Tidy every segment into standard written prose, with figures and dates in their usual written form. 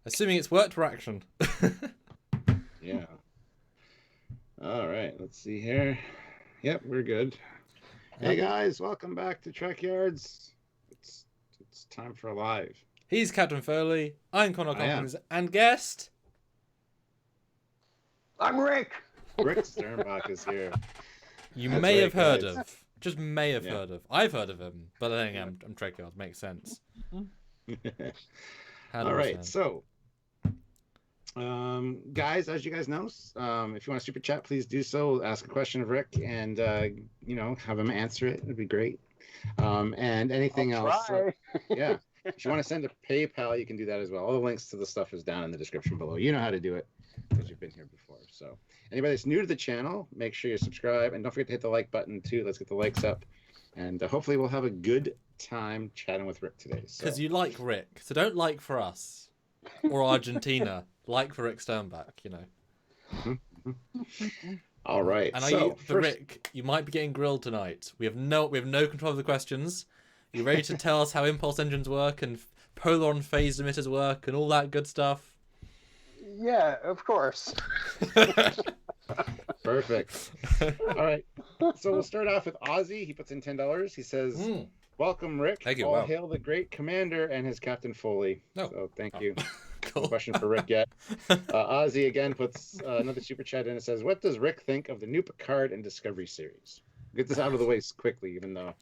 Assuming it's worked for action. Yeah. All right, let's see here. Yep, we're good. Hey guys, welcome back to Trekyards. It's time for live. He's Captain Foley. I'm Connor I am. Coppins, and guest. I'm Rick. Rick Sternbach is here. You That's may right, have heard guys. of. Just may have heard of. I've heard of him, but I think I'm Trekyards. Makes sense. All right, so guys, as you guys know, if you want to super chat, please do so. Ask a question of Rick, and have him answer it. It'd be great. And anything else, yeah. If you want to send a PayPal, you can do that as well. All the links to the stuff is down in the description below. You know how to do it because you've been here before. So anybody that's new to the channel, make sure you subscribe, and don't forget to hit the like button too. Let's get the likes up, and hopefully we'll have a good time chatting with Rick today. Because you like Rick, so don't like for us or Argentina. Like for Rick Sternbach, you know. All right. And Rick, you might be getting grilled tonight. We have no control of the questions. You ready to tell us how impulse engines work and polar and phased emitters work and all that good stuff? Yeah, of course. Perfect. All right. So we'll start off with Ozzy. He puts in $10. He says, "Welcome, Rick. Thank you. All Wow. hail the great commander and his Captain Foley." Oh. So thank you. Cool. No question for Rick yet. Ozzy again puts another super chat in. It says, "What does Rick think of the new Picard and Discovery series?" Get this out of the way quickly, even though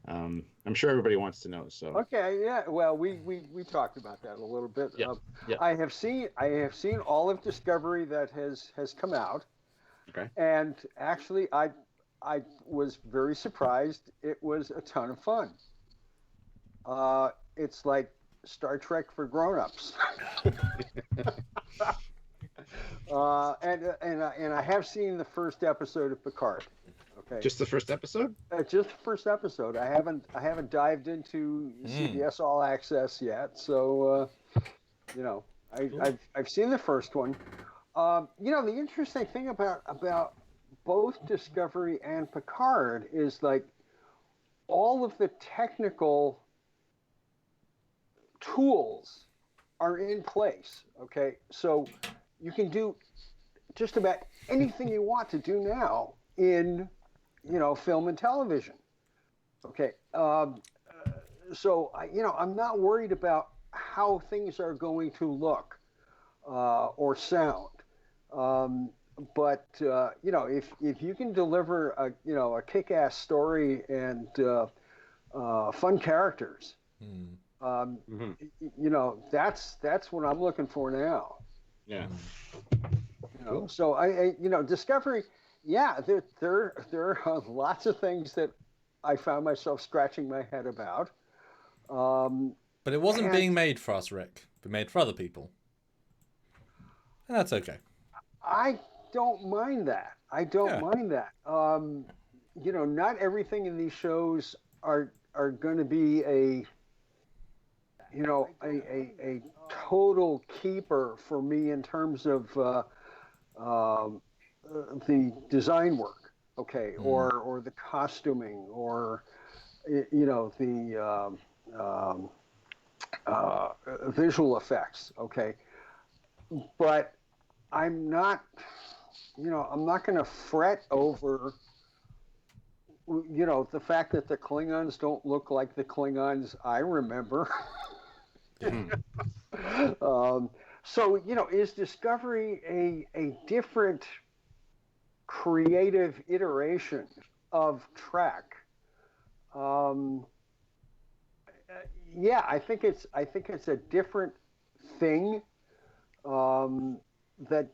I'm sure everybody wants to know. So Okay, yeah. Well, we talked about that a little bit. Yeah. I have seen all of Discovery that has come out. Okay. And actually, I was very surprised. It was a ton of fun. It's like Star Trek for grown-ups. And I have seen the first episode of Picard. Okay. just the first episode? Just the first episode. I haven't dived into CBS All Access yet, so I've seen the first one. The interesting thing about both Discovery and Picard is like all of the technical tools are in place. Okay, so you can do just about anything you want to do now in film and television. Okay, so I'm not worried about how things are going to look or sound. But if you can deliver a kick-ass story and fun characters, that's what I'm looking for now. Yeah. Cool. So I Discovery. Yeah, there are lots of things that I found myself scratching my head about. But it wasn't being made for us, Rick. It made for other people. And that's okay. I don't mind that. Mind that. Not everything in these shows are going to be a total keeper for me in terms of the design work, okay, or the costuming, or the visual effects, okay. But I'm not going to fret over, the fact that the Klingons don't look like the Klingons I remember. So, is Discovery a different creative iteration of Trek? Yeah, I think it's a different thing. That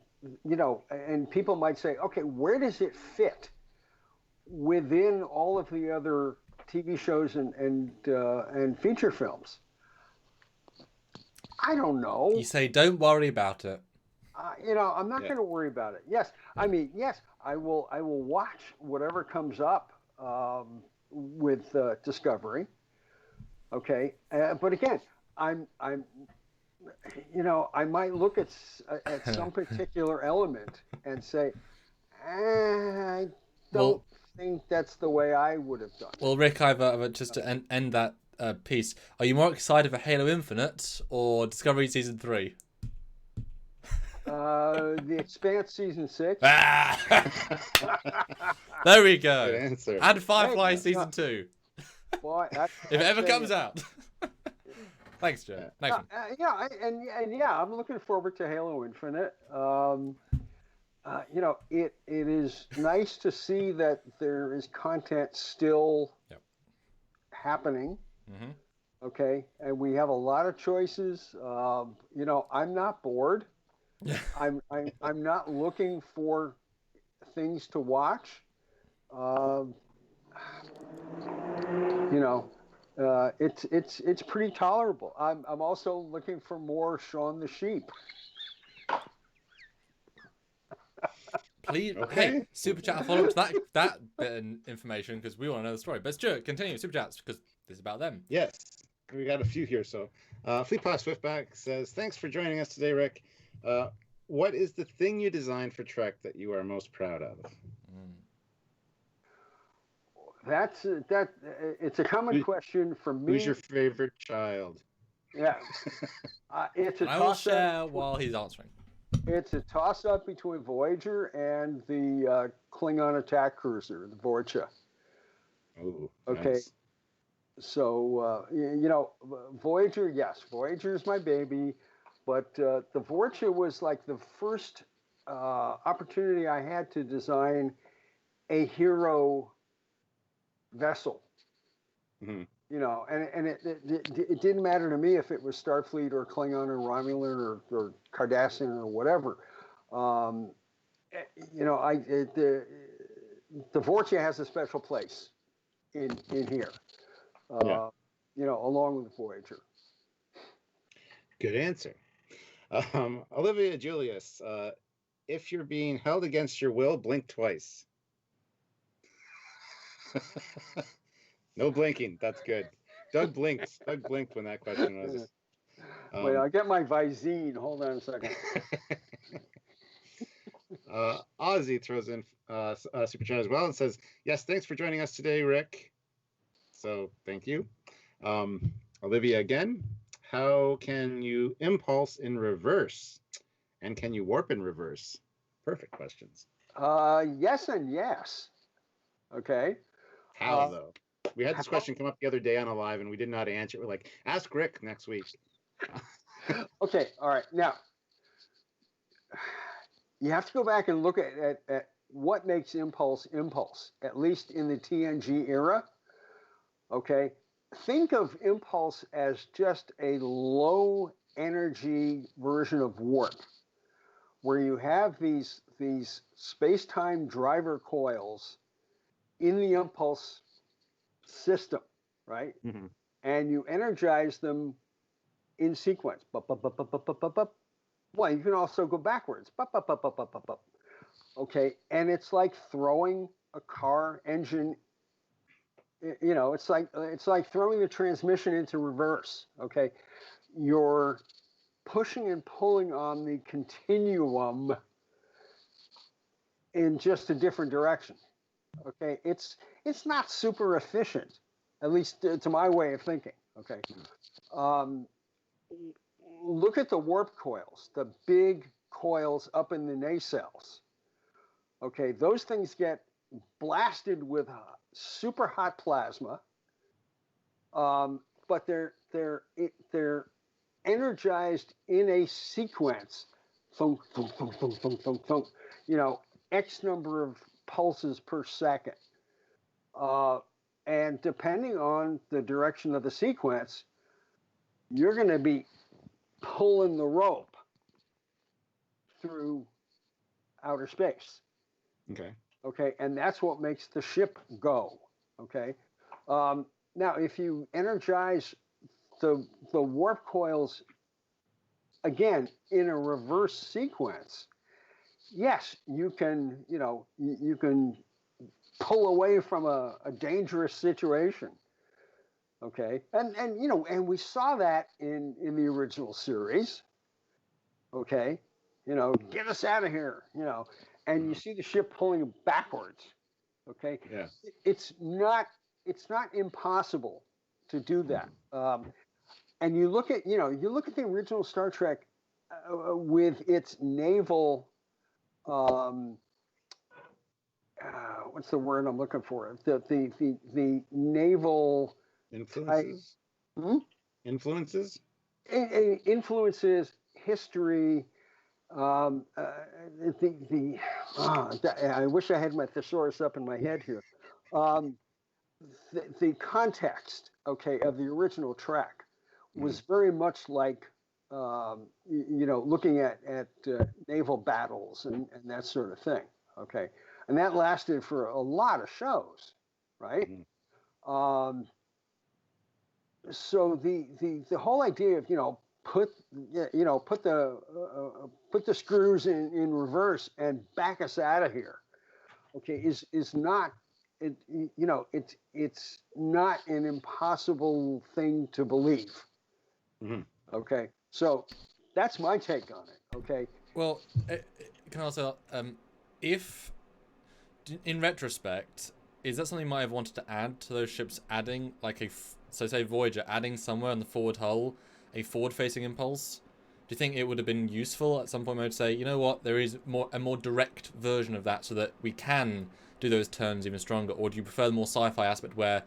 and people might say, okay, where does it fit within all of the other TV shows and feature films? I don't know. You say, don't worry about it. I'm not going to worry about it. Yes, I mean, yes, I will watch whatever comes up with Discovery. Okay, but again, I might look at some particular element and say, I don't think that's the way I would have done it. Well, Rick, I've just to end that piece. Are you more excited for Halo Infinite or Discovery Season 3? The Expanse Season 6. There we go. Good answer. And Firefly Season 2. Boy, If it ever comes out. Thanks, Joe. Yeah. Nice one. I'm looking forward to Halo Infinite. It is nice to see that there is content still happening. Mm-hmm. Okay, and we have a lot of choices. I'm not bored. I'm not looking for things to watch. It's pretty tolerable. I'm also looking for more Shaun the Sheep. Please, Okay. hey, super chat follow up to that bit of information because we want to know the story. But Stuart, continue super chats because this is about them. Yes, we got a few here. So, Fleetpaw Swiftback says, "Thanks for joining us today, Rick. What is the thing you designed for Trek that you are most proud of?" It's a common question for me. Who's your favorite child? Yeah, it's a I will toss share up. while he's answering. It's a toss up between Voyager and the Klingon attack cruiser, the Voyager. Oh, okay. Nice. So Voyager, yes, Voyager is my baby, but the Voyager was like the first opportunity I had to design a hero vessel. Mm-hmm. And it didn't matter to me if it was Starfleet or Klingon or Romulan or Cardassian or whatever. The Voyager has a special place in here. Along with Voyager. Good answer. Olivia Julius, if you're being held against your will, blink twice. No blinking. That's good. Doug blinked. Doug blinked when that question was. Wait, I'll get my Visine. Hold on a second. Ozzy throws in a super chat as well and says, "Yes, thanks for joining us today, Rick." So thank you. Olivia again. How can you impulse in reverse? And can you warp in reverse? Perfect questions. Yes and yes. Okay. How though? We had this question come up the other day on a live and we did not answer it. We're like, ask Rick next week. Okay, all right. Now, you have to go back and look at what makes impulse, at least in the TNG era. Okay. Think of impulse as just a low energy version of warp, where you have these space-time driver coils in the impulse system, right? Mm-hmm. And you energize them in sequence. Well, you can also go backwards. Okay, and it's like throwing a car engine. It's like throwing the transmission into reverse. Okay, you're pushing and pulling on the continuum in just a different direction. Okay, it's not super efficient, at least to my way of thinking. Okay, look at the warp coils, the big coils up in the nacelles. Okay, those things get blasted with super hot plasma, but they're energized in a sequence. Thunk, thunk, thunk, thunk, thunk, thunk, thunk. X number of pulses per second. And depending on the direction of the sequence, you're going to be pulling the rope through outer space. Okay, and that's what makes the ship go. Okay, now if you energize the warp coils again in a reverse sequence, yes, you can you can pull away from a dangerous situation. Okay, and we saw that in the original series. Okay, get us out of here. And you see the ship pulling backwards. Okay, yeah, it's not impossible to do that. And you look at the original Star Trek. with its naval, what's the word I'm looking for? The naval influences. Influences. Influences, history. I wish I had my thesaurus up in my head here. The context, okay, of the original Trek was very much like, looking at naval battles and that sort of thing, okay, and that lasted for a lot of shows, right? So the whole idea of put the screws in reverse and back us out of here, okay, is not it's not an impossible thing to believe. Okay, so that's my take on it. Okay. Well, can I also, if in retrospect, is that something you might have wanted to add to those ships, adding like so say Voyager, adding somewhere on the forward hull a forward-facing impulse? Do you think it would have been useful at some point? I would say, you know what, there is a more direct version of that, so that we can do those turns even stronger. Or do you prefer the more sci-fi aspect where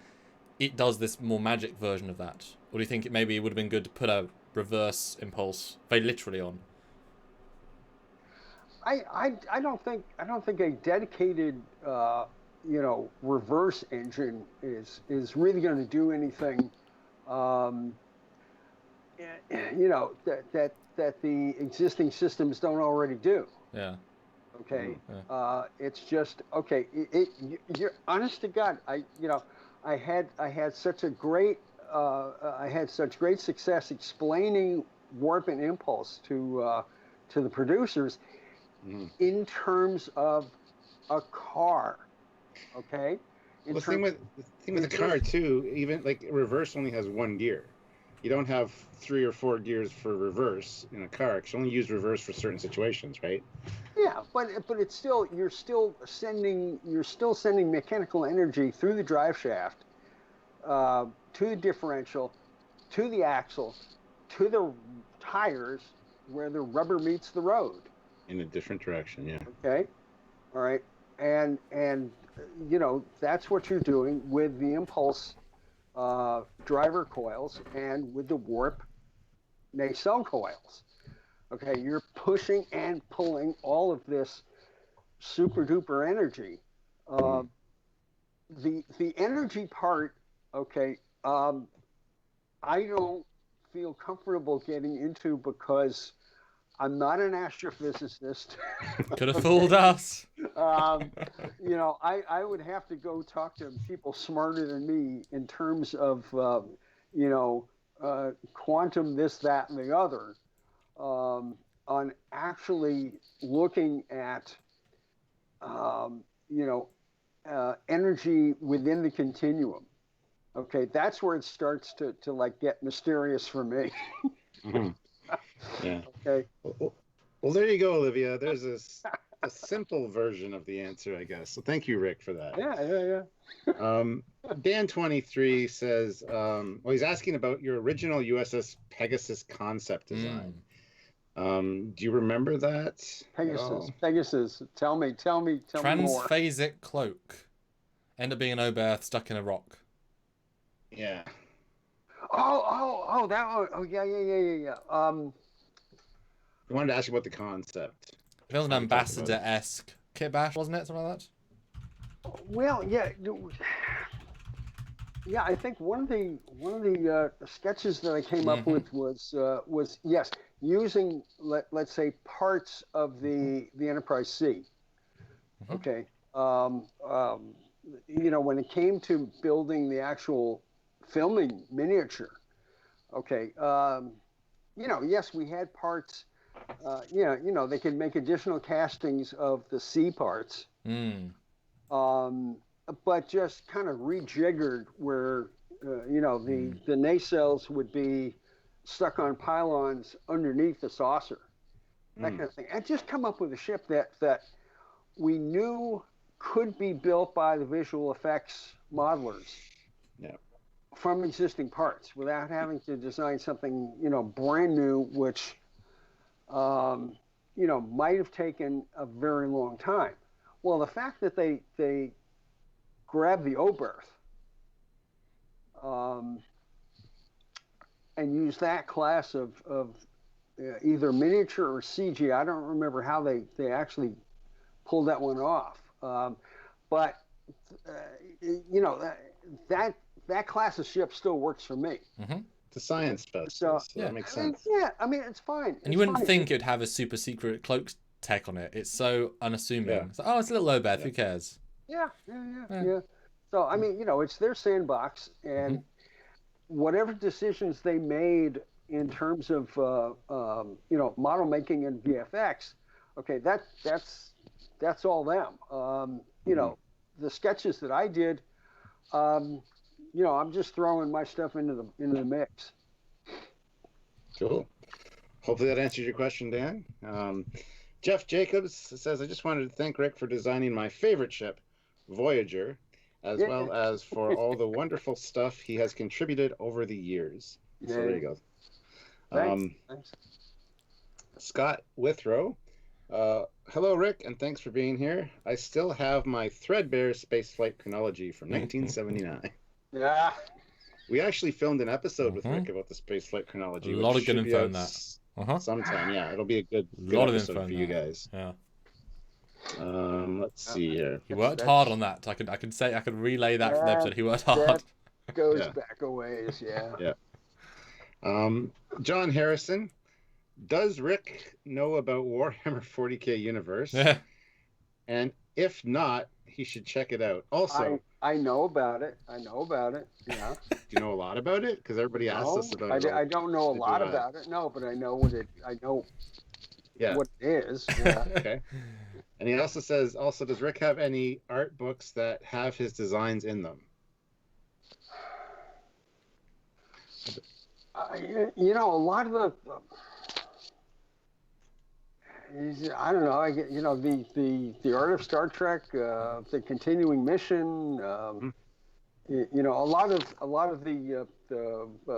it does this more magic version of that? Or do you think maybe it would have been good to put a reverse impulse very literally on? I don't think a dedicated reverse engine is really going to do anything that the existing systems don't already do. Yeah. Okay. Yeah. It's just okay. You're honest to God. I had such great success explaining warp and impulse to the producers in terms of a car. Okay. The thing with the car too, even like reverse only has one gear. You don't have 3 or 4 gears for reverse in a car. You only use reverse for certain situations, right? Yeah, but it's still you're still sending mechanical energy through the drive shaft, to the differential, to the axle, to the tires where the rubber meets the road. In a different direction, yeah. Okay, all right, and that's what you're doing with the impulse driver coils and with the warp nacelle coils. Okay, you're pushing and pulling all of this super duper energy. The energy part, okay, I don't feel comfortable getting into because I'm not an astrophysicist. Could have fooled us. I would have to go talk to people smarter than me in terms of, quantum this, that, and the other, on actually looking at, energy within the continuum. Okay, that's where it starts to like get mysterious for me. Yeah. Okay. Well, there you go, Olivia. There's a simple version of the answer, I guess. So thank you, Rick, for that. Yeah. Dan23 says, he's asking about your original USS Pegasus concept design. Do you remember that? Pegasus. Tell me more. Transphasic cloak. End up being an Oberth stuck in a rock. Yeah. Oh, that one. Oh, yeah. I wanted to ask you about the concept. It was an ambassador-esque kit bash, wasn't it? Something like that? Well, yeah. Yeah, I think one of the sketches that I came up with was yes, using let's say parts of the Enterprise C. Okay. When it came to building the actual filming miniature, okay, yes, we had parts. They could make additional castings of the C parts. But just kind of rejiggered where, the nacelles would be stuck on pylons underneath the saucer, that kind of thing. And just come up with a ship that we knew could be built by the visual effects modelers from existing parts without having to design something, brand new, which might have taken a very long time. Well, the fact that they grabbed the Oberth and used that class of either miniature or CG, I don't remember how they actually pulled that one off. But that class of ship still works for me. Mm-hmm. The science fest, so that makes sense. It's fine. And you wouldn't think it'd have a super secret cloak tech on it. It's so unassuming. Yeah. It's like, it's a little Oberth. Who cares? Yeah. So it's their sandbox, and whatever decisions they made in terms of model making and VFX, okay, that's all them. The sketches that I did, I'm just throwing my stuff into the mix. Cool. Hopefully that answers your question, Dan. Jeff Jacobs says, I just wanted to thank Rick for designing my favorite ship, Voyager, as well as for all the wonderful stuff he has contributed over the years. So there you go. Thanks. Scott Withrow. Hello, Rick, and thanks for being here. I still have my threadbare spaceflight chronology from 1979. Yeah. We actually filmed an episode with Rick about the spaceflight chronology. A lot of good info in that. Sometime, it'll be a good episode for you guys. Yeah. Let's see here. He worked hard on that. I could relay that for the episode. He worked hard. That goes back a ways, yeah. John Harrison. Does Rick know about Warhammer 40K Universe? And if not, he should check it out. Also, I know about it. Yeah. Do you know a lot about it? Because everybody asks us about it. I don't know a lot about it. No, but I know what it. I know. What it is. Yeah. Okay. And he also says, does Rick have any art books that have his designs in them? A lot of the. I don't know. The Art of Star Trek, the Continuing Mission. A lot of the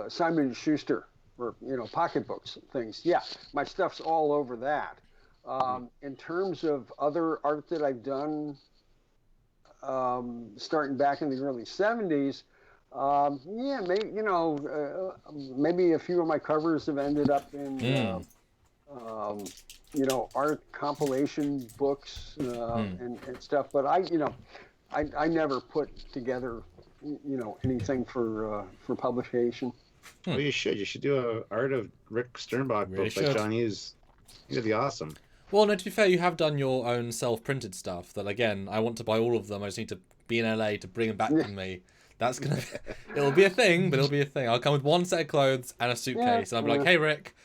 Simon and Schuster or pocketbooks things. Yeah, my stuff's all over that. In terms of other art that I've done, starting back in the early '70s, maybe a few of my covers have ended up in. Art compilation books and stuff, but I never put together anything for publication. Well, you should do a art of Rick Sternbach book like John Hughes. It'd be awesome. Well, no, to be fair, you have done your own self-printed stuff that, again, I want to buy all of them. I just need to be in LA to bring them back to me. That's gonna it'll be a thing, but it'll be a thing. I'll come with one set of clothes and a suitcase, and I'll be like, hey Rick,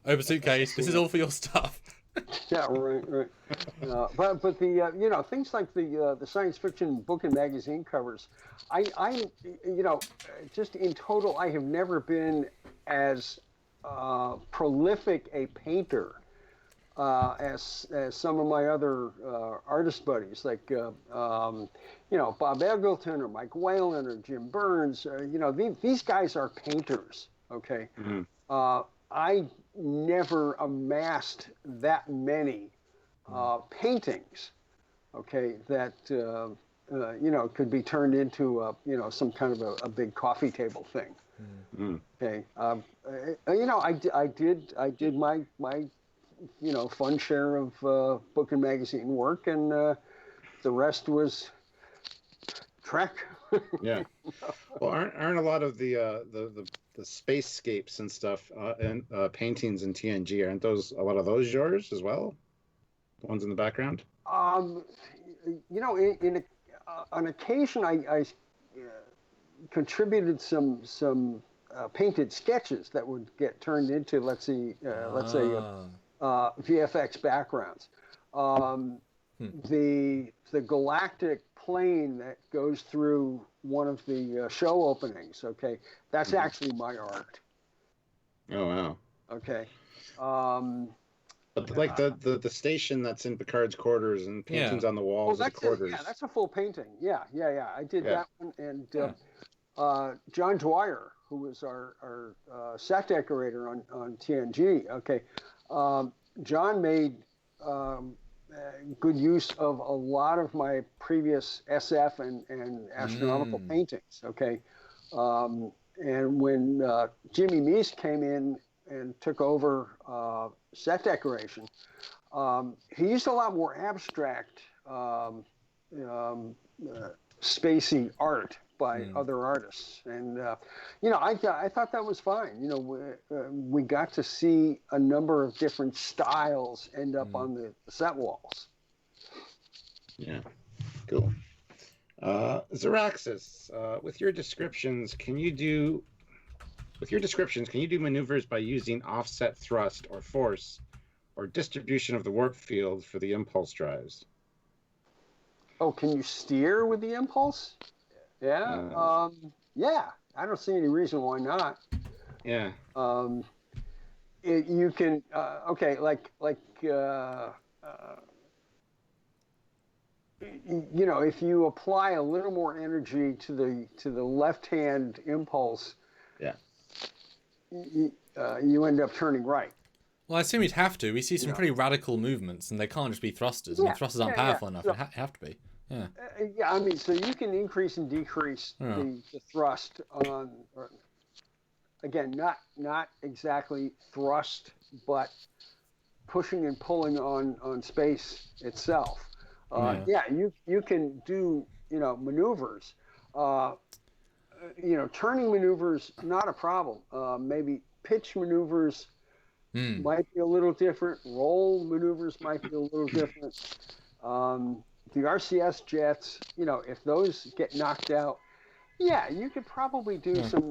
open suitcase, this is all for your stuff. Yeah, right. But the things like the science fiction book and magazine covers, I just in total, I have never been as prolific a painter as some of my other artist buddies, like Bob Eggleton or Mike Whalen or Jim Burns. These guys are painters. Okay, I never amassed that many paintings, okay, that could be turned into some kind of a big coffee table thing. Okay, I did my fun share of book and magazine work, and the rest was Trek. Yeah. Well, aren't a lot of the spacescapes and stuff and paintings in TNG, aren't a lot of those yours as well? The ones in the background? On occasion I contributed some painted sketches that would get turned into let's say VFX backgrounds. The galactic plane that goes through one of the show openings, okay, that's actually my art. Oh wow. Okay. But like the station that's in Picard's quarters and paintings on the walls of the quarters. That's a full painting. Yeah. I did that one, and John Dwyer, who was our set decorator on TNG. Okay. John made good use of a lot of my previous SF and astronomical paintings. Okay, and when Jimmy Meese came in and took over set decoration, he used a lot more abstract, spacey art by other artists, and I thought that was fine. We got to see a number of different styles end up on the set walls. Yeah, cool. Zeraxis, with your descriptions, can you do maneuvers by using offset thrust or force or distribution of the warp field for the impulse drives? Oh, can you steer with the impulse? Yeah. Yeah. I don't see any reason why not. Yeah. You can. Okay. If you apply a little more energy to the left-hand impulse, yeah, you end up turning right. Well, I assume you'd have to. We see some pretty radical movements, and they can't just be thrusters. I mean, thrusters aren't powerful enough. They have to be. Yeah. I mean, so you can increase and decrease the thrust on. Again, not exactly thrust, but pushing and pulling on space itself. You can do maneuvers. Turning maneuvers, not a problem. Maybe pitch maneuvers might be a little different. Roll maneuvers might be a little different. The RCS jets, if those get knocked out, you could probably do some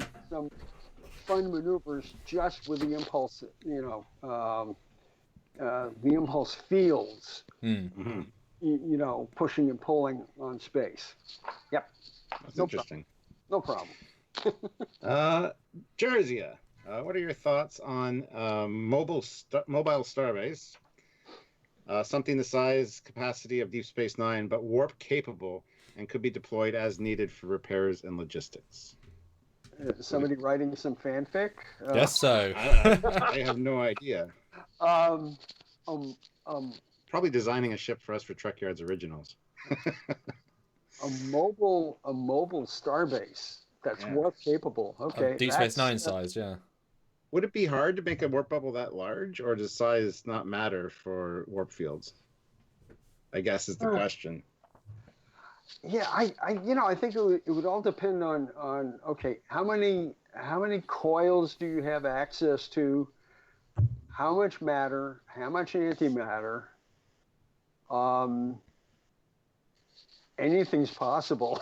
fun maneuvers just with the impulse, the impulse fields, pushing and pulling on space. Yep. That's interesting. No problem. Jerzia, what are your thoughts on mobile starbase? Something the size capacity of Deep Space Nine, but warp capable and could be deployed as needed for repairs and logistics. Somebody writing some fanfic? Yes, so. I have no idea. Probably designing a ship for us for Trekyards originals. a mobile starbase that's warp capable. Okay. Deep Space Nine size, yeah. Would it be hard to make a warp bubble that large, or does size not matter for warp fields? I guess is the question. Yeah, I think it would all depend on okay, how many coils do you have access to? How much matter? How much antimatter? Anything's possible.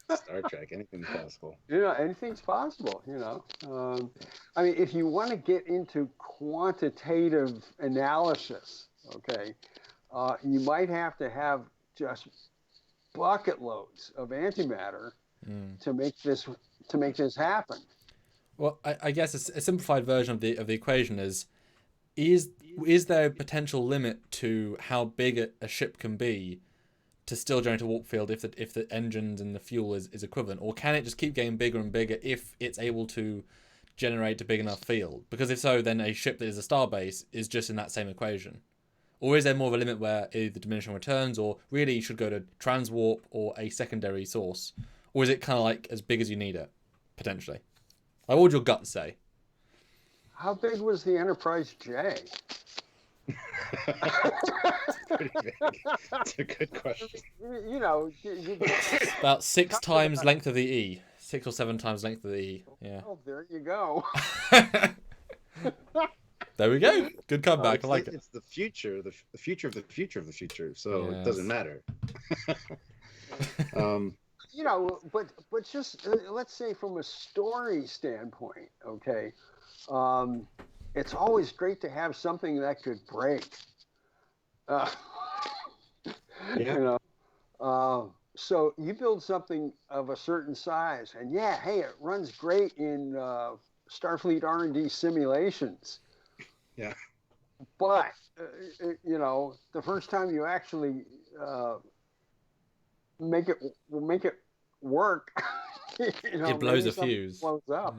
Star Trek, anything's possible. Anything's possible. I mean, if you want to get into quantitative analysis, okay, you might have to have just bucket loads of antimatter to make this happen. Well, I guess a simplified version of the equation is there a potential limit to how big a ship can be to still generate a warp field if the engines and the fuel is equivalent, or can it just keep getting bigger and bigger if it's able to generate a big enough field? Because if so, then a ship that is a starbase is just in that same equation. Or is there more of a limit where either diminishing returns, or really you should go to transwarp or a secondary source? Or is it kind of like as big as you need it, potentially? Like, what would your gut say? How big was the Enterprise J? Pretty big. That's a good question. About 6 times length of the E. 6 or 7 times length of the E. Yeah. Oh, there you go. There we go. Good comeback. I like it. It's the future, the future of the future of the future. So It doesn't matter. But just let's say from a story standpoint, okay, it's always great to have something that could break. So you build something of a certain size, and it runs great in Starfleet R&D simulations. Yeah. But the first time you actually make it work, It blows a fuse. Blows up,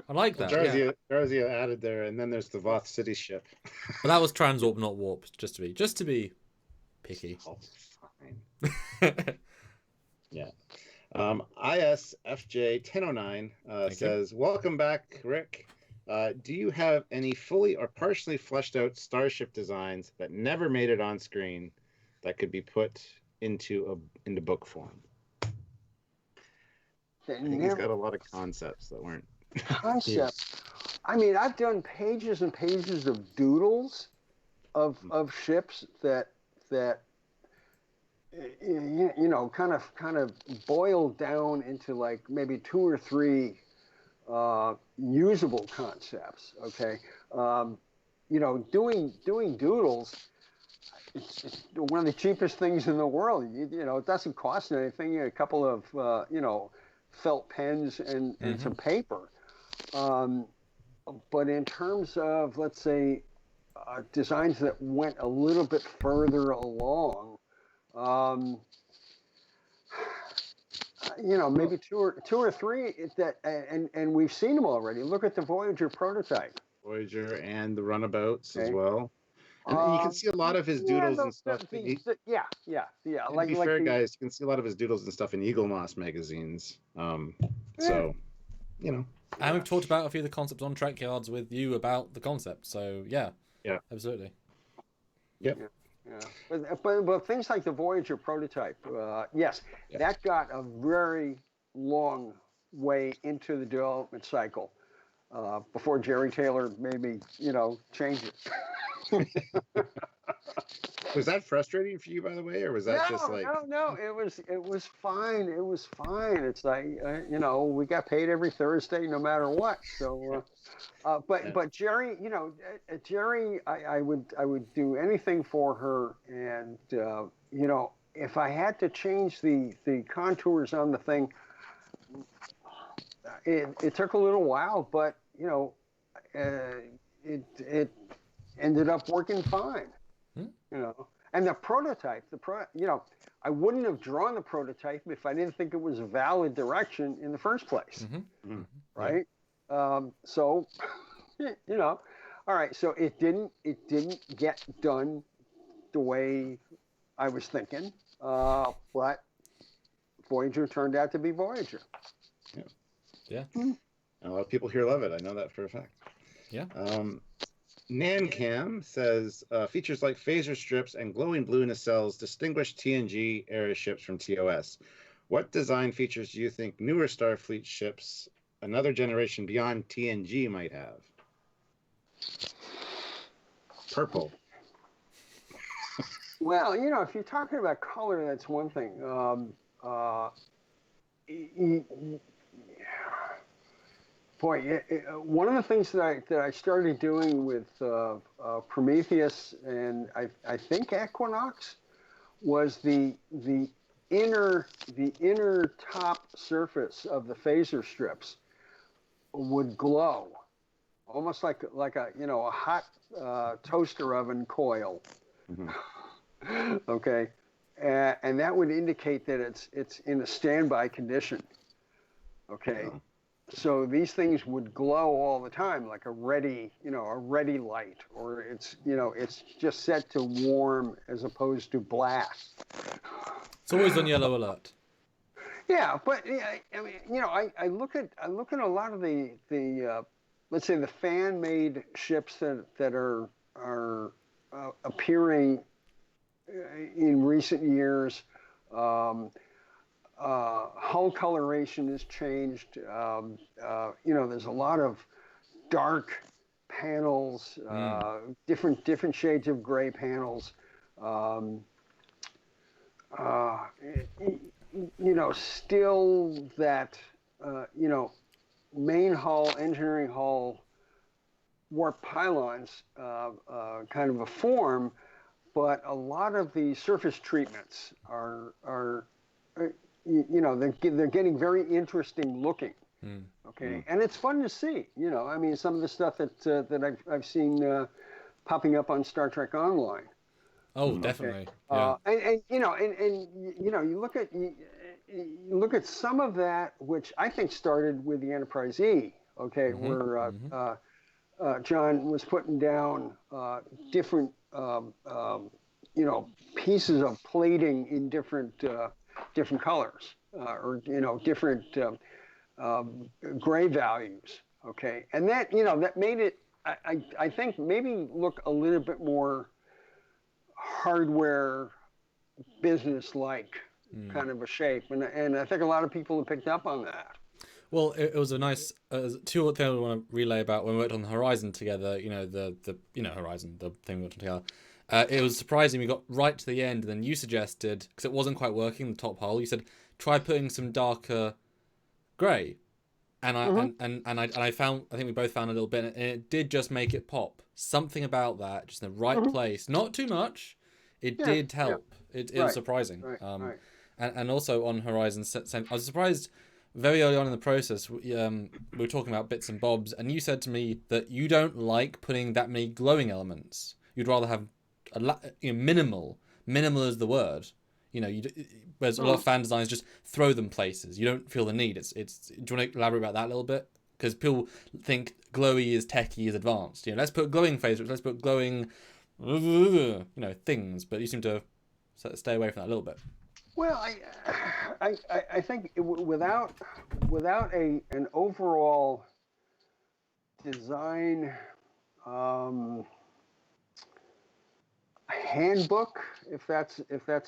I like that. Jarzia added there, and then there's the Voth City ship. But that was transwarp, not warp, just to be picky. Oh, fine. Yeah. ISFJ 1009 says, "Welcome back, Rick. Do you have any fully or partially fleshed out Starship designs that never made it on screen that could be put into book form?" I think he's got a lot of concepts that weren't concepts. I mean, I've done pages and pages of doodles of ships that kind of boiled down into like maybe 2 or 3 usable concepts. Okay, doing doodles. It's one of the cheapest things in the world. It doesn't cost anything. A couple of felt pens and some paper. But in terms of, let's say, designs that went a little bit further along, maybe two or three that, and we've seen them already. Look at the Voyager prototype. Voyager and the runabouts as well. And you can see a lot of his doodles and stuff. Yeah. To be fair, guys, you can see a lot of his doodles and stuff in Eagle Moss magazines. So, And we've talked about a few of the concepts on Trekyards with you about the concept. So, yeah, absolutely. Yep. Yeah. But things like the Voyager prototype, that got a very long way into the development cycle before Jerry Taylor maybe, change it. Was that frustrating for you, by the way, or was that just like? No. It was fine. It was fine. It's like we got paid every Thursday, no matter what. So, but Jerry, Jerry, I would do anything for her, and if I had to change the contours on the thing, it took a little while, but it ended up working fine. And the prototype, I wouldn't have drawn the prototype if I didn't think it was a valid direction in the first place, right? So, all right. So it didn't get done the way I was thinking, but Voyager turned out to be Voyager. Yeah. A lot of people here love it. I know that for a fact. Yeah. Nancam says features like phaser strips and glowing blue nacelles distinguish TNG era ships from TOS. What design features do you think newer Starfleet ships, another generation beyond TNG, might have? Purple. Well, if you're talking about color, that's one thing. One of the things that I started doing with Prometheus and I think Equinox was the inner top surface of the phaser strips would glow, almost like a hot toaster oven coil. Okay, and that would indicate that it's in a standby condition. Okay. Yeah. So these things would glow all the time, like a ready light, or it's just set to warm as opposed to blast. It's always on yellow alert. Yeah, but I mean, I look at a lot of the let's say the fan-made ships that are appearing in recent years. Hull coloration has changed. There's a lot of dark panels, different shades of gray panels. Still that main hull, engineering hull, warp pylons kind of a form, but a lot of the surface treatments are they're getting very interesting looking. Okay, and it's fun to see. I mean, some of the stuff that I've seen popping up on Star Trek Online. Oh, definitely. Yeah. And you look at you look at some of that, which I think started with the Enterprise E, okay, where John was putting down different, pieces of plating in different colors, or different gray values, okay, and that that made it, I think, maybe look a little bit more hardware business-like kind of a shape, and I think a lot of people have picked up on that. Well, it was a nice two things I want to relay about when we worked on the Horizon together. The Horizon, the thing we worked on together. It was surprising. We got right to the end, and then you suggested, because it wasn't quite working, the top hole. You said try putting some darker grey, and I found, I think we both found a little bit, and it did just make it pop. Something about that, just in the right place, not too much. It did help. Yeah. It was surprising. Right. And also on Horizon, I was surprised. Very early on in the process, we were talking about bits and bobs, and you said to me that you don't like putting that many glowing elements. You'd rather have minimal. Minimal is the word. Whereas a lot of fan designs just throw them places. You don't feel the need. It's. Do you want to elaborate about that a little bit? Because people think glowy is techie, is advanced. Let's put glowing phasers. Let's put glowing, things. But you seem to stay away from that a little bit. Well, I think without an overall design handbook, if that's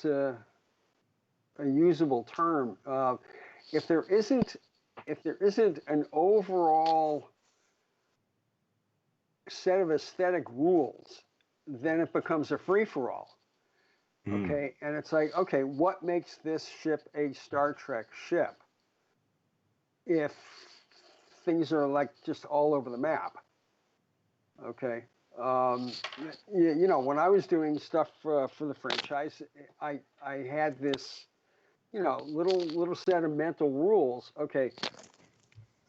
a usable term, if there isn't an overall set of aesthetic rules, then it becomes a free-for-all. Okay, and it's like, okay, what makes this ship a Star Trek ship if things are like just all over the map? Okay, when I was doing stuff for the franchise, I had this, little set of mental rules. Okay,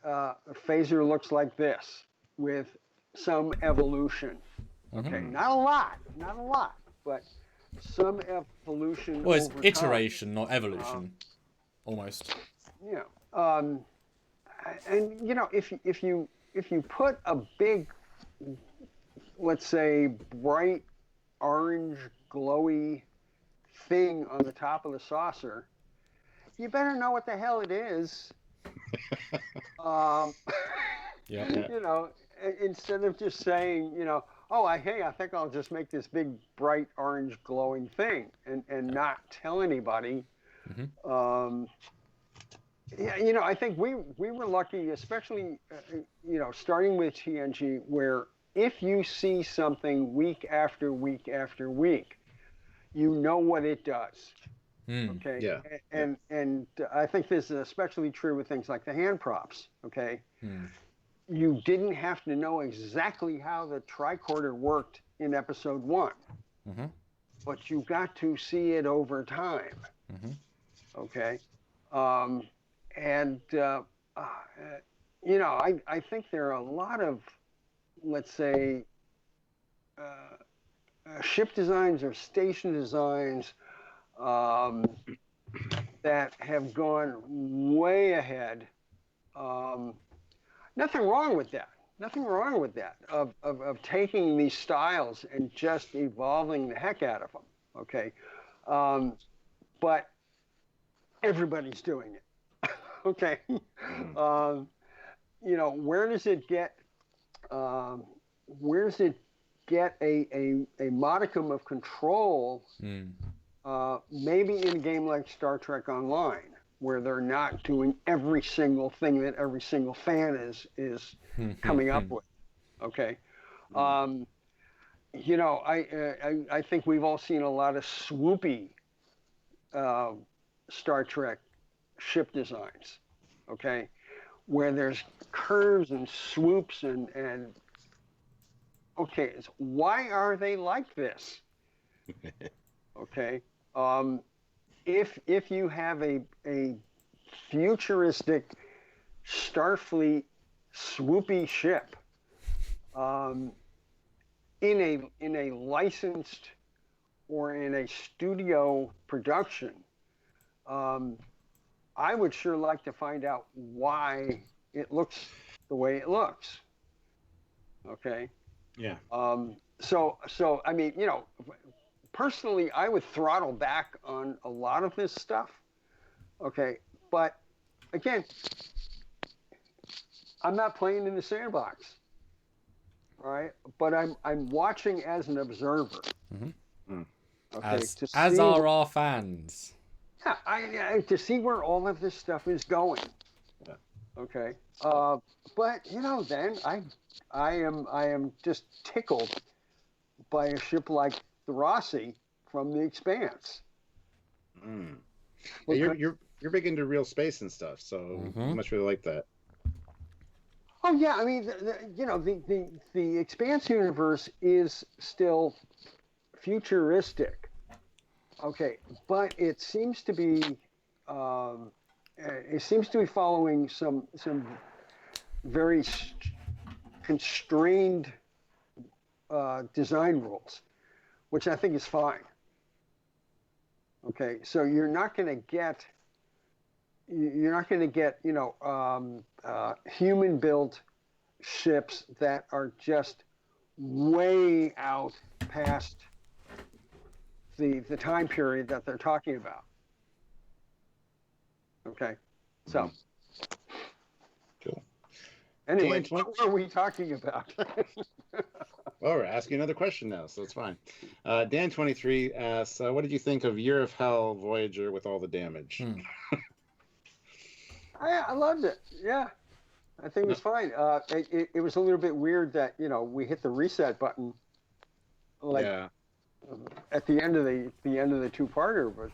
a phaser looks like this with some evolution. Okay, not a lot, but some evolution. Well, it's over iteration, time. Not evolution, almost. Yeah, and if you put a big, let's say, bright orange, glowy thing on the top of the saucer, you better know what the hell it is. Instead of just saying, I think I'll just make this big, bright, orange, glowing thing and not tell anybody. I think we were lucky, especially, starting with TNG, where if you see something week after week after week, you know what it does. Okay. Yeah. And I think this is especially true with things like the hand props. Okay. You didn't have to know exactly how the tricorder worked in episode 1, but you got to see it over time. Okay. I think there are a lot of, let's say, ship designs or station designs that have gone way ahead. Nothing wrong with that. Of taking these styles and just evolving the heck out of them. Okay, but everybody's doing it. Okay, where does it get? Where does it get a modicum of control? Maybe in a game like Star Trek Online, where they're not doing every single thing that every single fan is coming up with. Okay. I think we've all seen a lot of swoopy Star Trek ship designs. Okay. Where there's curves and swoops and okay, why are they like this? Okay. If you have a futuristic Starfleet swoopy ship in a licensed or in a studio production, I would sure like to find out why it looks the way it looks. Okay. Yeah. So I mean, you know, personally, I would throttle back on a lot of this stuff. Okay, but again, I'm not playing in the sandbox, right? But I'm watching as an observer. Mm-hmm. Okay, as are our fans. Yeah, I to see where all of this stuff is going. Yeah. Okay, but you know, then I am just tickled by a ship like the Rossi from the Expanse. Mm. Yeah, you're big into real space and stuff, so you must really like that. Oh yeah, I mean, you know, the Expanse universe is still futuristic. Okay, but it seems to be following some very constrained design rules, which I think is fine. Okay, so you're not going to get you know human built ships that are just way out past the time period that they're talking about. Okay, so cool. Anyway, what were we talking about? Well, we're asking another question now, so it's fine. Dan23 asks, what did you think of Year of Hell Voyager with all the damage? I loved it. Yeah, I think it was fine. It was a little bit weird that, you know, we hit the reset button like at the end of the two-parter, but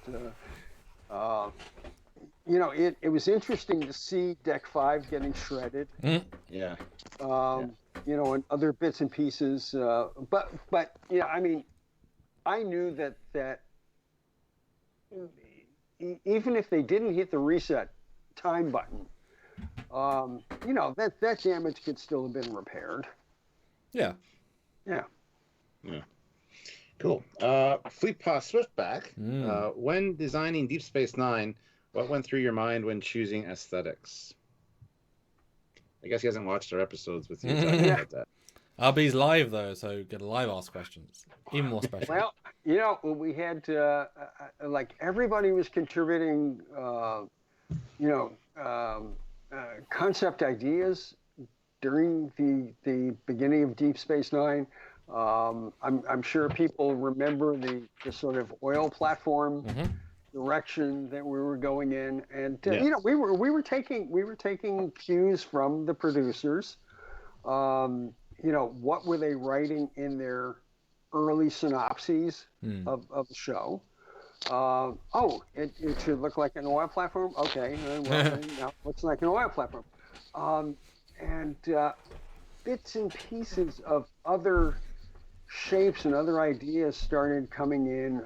you know, it was interesting to see Deck 5 getting shredded. Yeah. You know, and other bits and pieces. But yeah, I mean, I knew that even if they didn't hit the reset time button, you know, that damage could still have been repaired. Yeah. Yeah. Yeah. Cool. Fleet Pass Swiftback. When designing Deep Space Nine, what went through your mind when choosing aesthetics? I guess he hasn't watched our episodes with you talking about that. RB's live though, so get a live ask questions. Even more special. Well, you know, we had like everybody was contributing, you know, concept ideas during the beginning of Deep Space Nine. I'm sure people remember the sort of oil platform direction that we were going in, and you know, we were taking cues from the producers. You know, what were they writing in their early synopses of the show? Oh, it should look like an oil platform. Okay, well, then, you know, looks like an oil platform, and bits and pieces of other shapes and other ideas started coming in.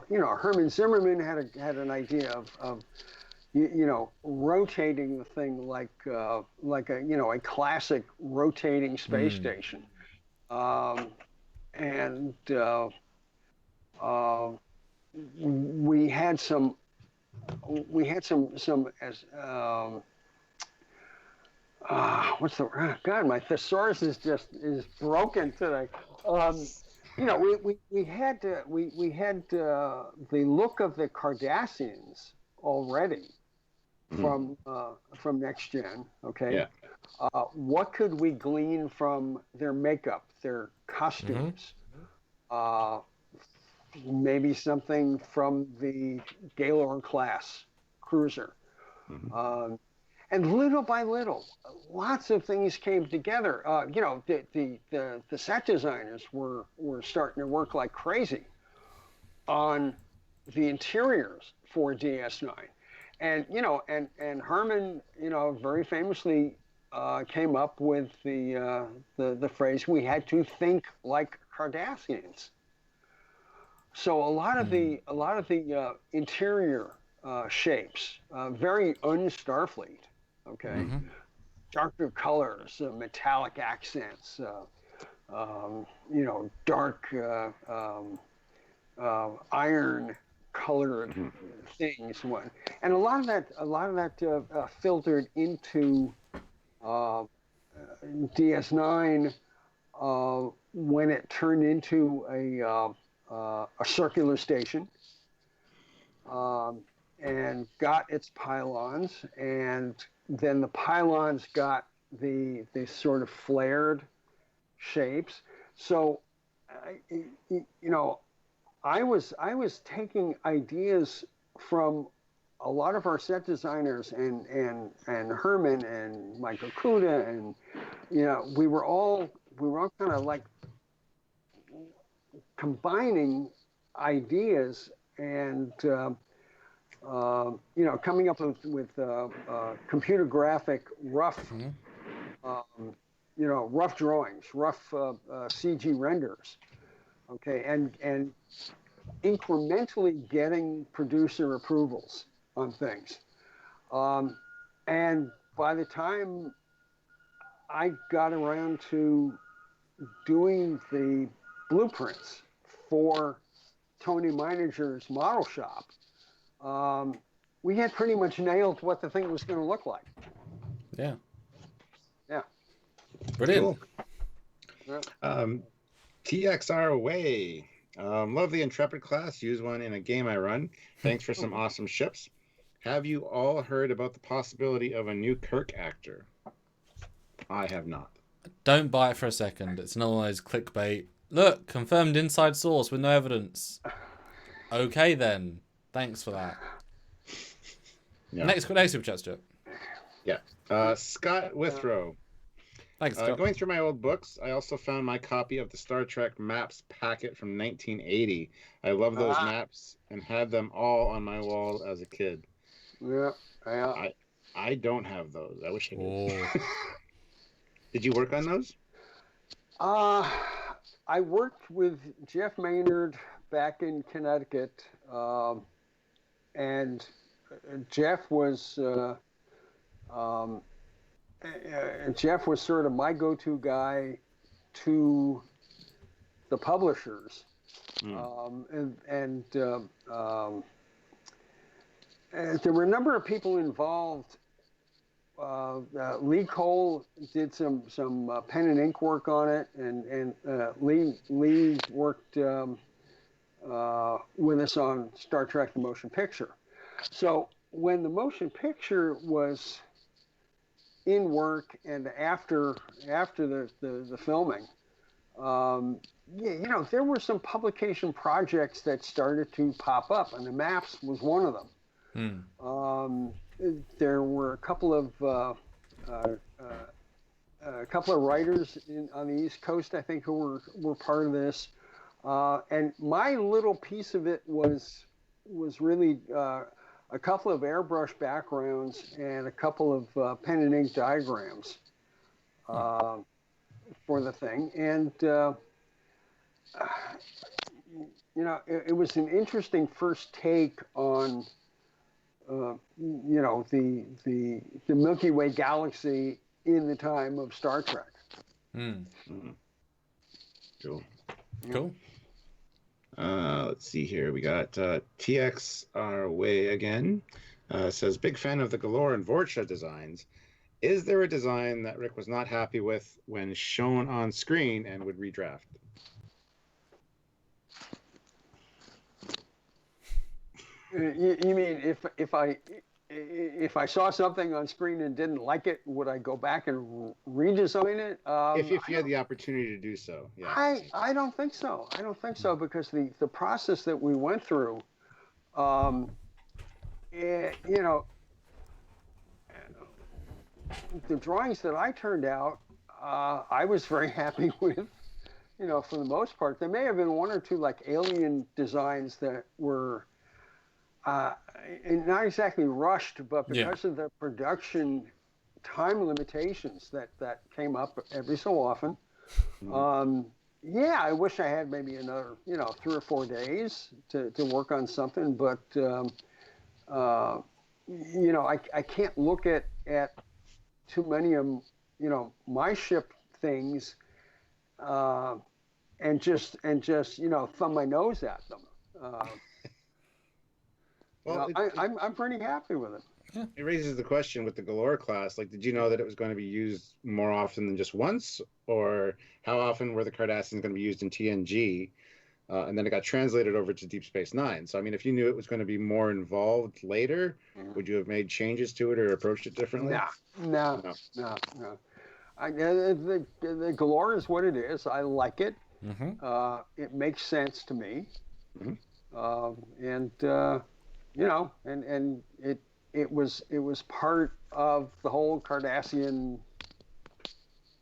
You know, Herman Zimmerman had an idea of you know, rotating the thing like a, you know, a classic rotating space station, and we had some as what's the God, my thesaurus is broken today. You know, we had the look of the Cardassians already from Next Gen. Okay. Yeah. What could we glean from their makeup, their costumes? Maybe something from the Gaylord class cruiser. And little by little, lots of things came together. You know, the set designers were starting to work like crazy on the interiors for DS9, and you know, and Herman, you know, very famously came up with the phrase, "We had to think like Cardassians." So a lot of the interior shapes, very un-Starfleet. Okay, darker colors, metallic accents, you know, dark iron colored things. And a lot of that filtered into DS9 when it turned into a circular station and got its pylons, and then the pylons got the sort of flared shapes. So, I was taking ideas from a lot of our set designers and Herman and Michael Kuda, and we were all kind of like combining ideas and coming up with computer graphic rough rough drawings, rough CG renders, okay, and incrementally getting producer approvals on things. And by the time I got around to doing the blueprints for Tony Meininger's model shop, we had pretty much nailed what the thing was going to look like. Yeah. Yeah. Brilliant. Cool. TXR away. Love the Intrepid class. Use one in a game I run. Thanks for some awesome ships. Have you all heard about the possibility of a new Kirk actor? I have not. Don't buy it for a second. It's another one of those clickbait. Look, confirmed inside source with no evidence. Okay then. Thanks for that. Yeah. Next super chat, Stuart. Yeah. Scott Withrow. Thanks, Scott. Going through my old books, I also found my copy of the Star Trek maps packet from 1980. I love those maps and had them all on my wall as a kid. Yeah. I don't have those. I wish I did. Oh. Did you work on those? I worked with Jeff Maynard back in Connecticut, and Jeff was sort of my go-to guy to the publishers, and there were a number of people involved. Lee Cole did some pen and ink work on it, and Lee worked with us on Star Trek: The Motion Picture. So when the motion picture was in work and after the filming, there were some publication projects that started to pop up, and the maps was one of them. There were a couple of writers on the East Coast, I think, who were part of this, and my little piece of it was really a couple of airbrush backgrounds and a couple of pen and ink diagrams for the thing, and it was an interesting first take on the Milky Way galaxy in the time of Star Trek. Cool. Let's see here. We got TXR Way again. Says, big fan of the Galore and Vorcha designs. Is there a design that Rick was not happy with when shown on screen and would redraft? You mean if I saw something on screen and didn't like it, would I go back and redesign it? If you had the opportunity to do so, yeah. I don't think so. I don't think so, because the process that we went through, the drawings that I turned out, I was very happy with, for the most part. There may have been one or two like alien designs that were not exactly rushed, but because of the production time limitations that came up every so often. I wish I had maybe another 3 or 4 days to work on something, but I can't look at too many of my ship things and just thumb my nose at them. Well, I'm pretty happy with it. Yeah. It raises the question with the Galore class. Like, did you know that it was going to be used more often than just once, or how often were the Cardassians going to be used in TNG? And then it got translated over to Deep Space Nine. So, I mean, if you knew it was going to be more involved later, would you have made changes to it or approached it differently? No. The Galore is what it is. I like it. It makes sense to me. And it was part of the whole Cardassian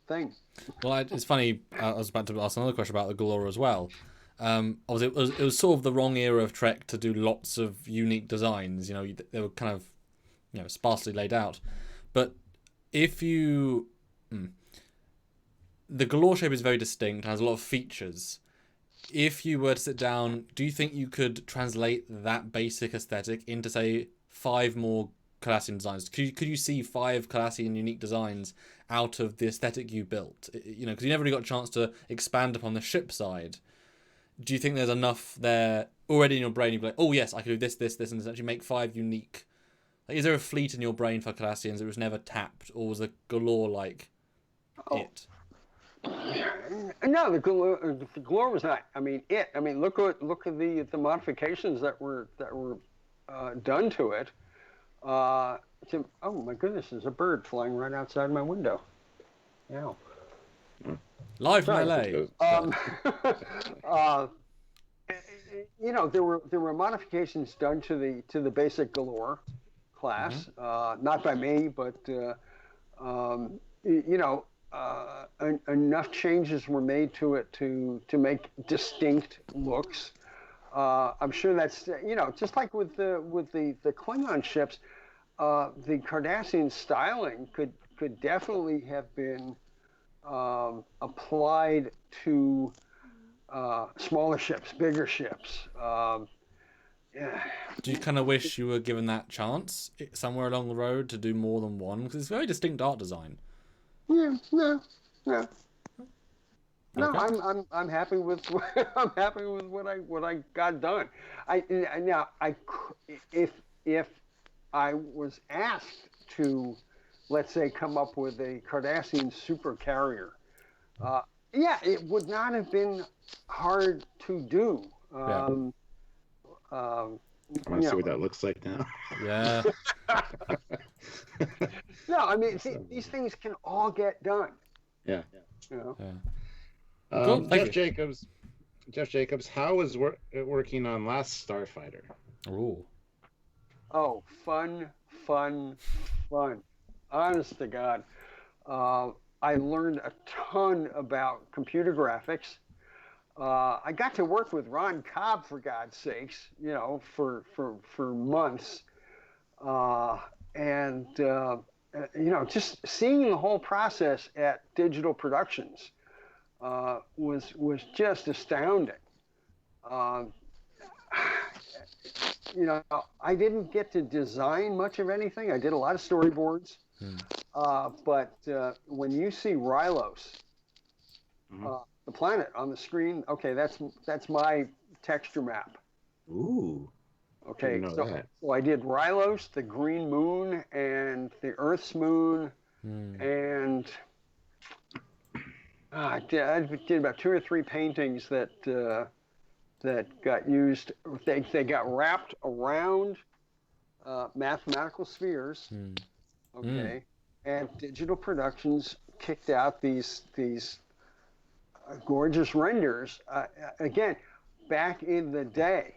thing. Well, it's funny. I was about to ask another question about the Galore as well. Obviously, it was sort of the wrong era of Trek to do lots of unique designs. You know, they were kind of, sparsely laid out. But if you, the Galore shape is very distinct, has a lot of features. If you were to sit down, do you think you could translate that basic aesthetic into, say, 5 more Cardassian designs? Could you see 5 Cardassian unique designs out of the aesthetic you built? Because you never really got a chance to expand upon the ship side. Do you think there's enough there already in your brain? You'd be like, oh yes, I could do this, and this, actually make 5 unique. Like, is there a fleet in your brain for Cardassians that was never tapped, or was the Galore it? No, the Galore was not. I mean, look at the modifications that were done to it. Oh my goodness, there's a bird flying right outside my window. Yeah. Live from LA. There were modifications done to the basic Galore class, not by me, but enough changes were made to it to make distinct looks. I'm sure that's just like with the Klingon ships, the Cardassian styling could definitely have been applied to smaller ships, bigger ships. Do you kind of wish you were given that chance somewhere along the road to do more than one? Because it's very distinct art design. No. Okay. I'm happy with what I got done. If I was asked to, let's say, come up with a Cardassian super carrier, it would not have been hard to do. I want to see what that looks like now. Yeah. No, I mean, these things can all get done. Yeah. Cool. Jeff Jacobs, how was working on Last Starfighter? Ooh. Oh, fun. Honest to God. I learned a ton about computer graphics. I got to work with Ron Cobb, for God's sakes, for months. Just seeing the whole process at Digital Productions was just astounding. I didn't get to design much of anything. I did a lot of storyboards. But when you see Rylos, the planet on the screen, okay, that's my texture map. Ooh. Okay, so I did Rylos, the green moon, and the Earth's moon, and I did about 2 or 3 paintings that got used. They got wrapped around mathematical spheres. Okay, and Digital Productions kicked out these gorgeous renders. Again, back in the day.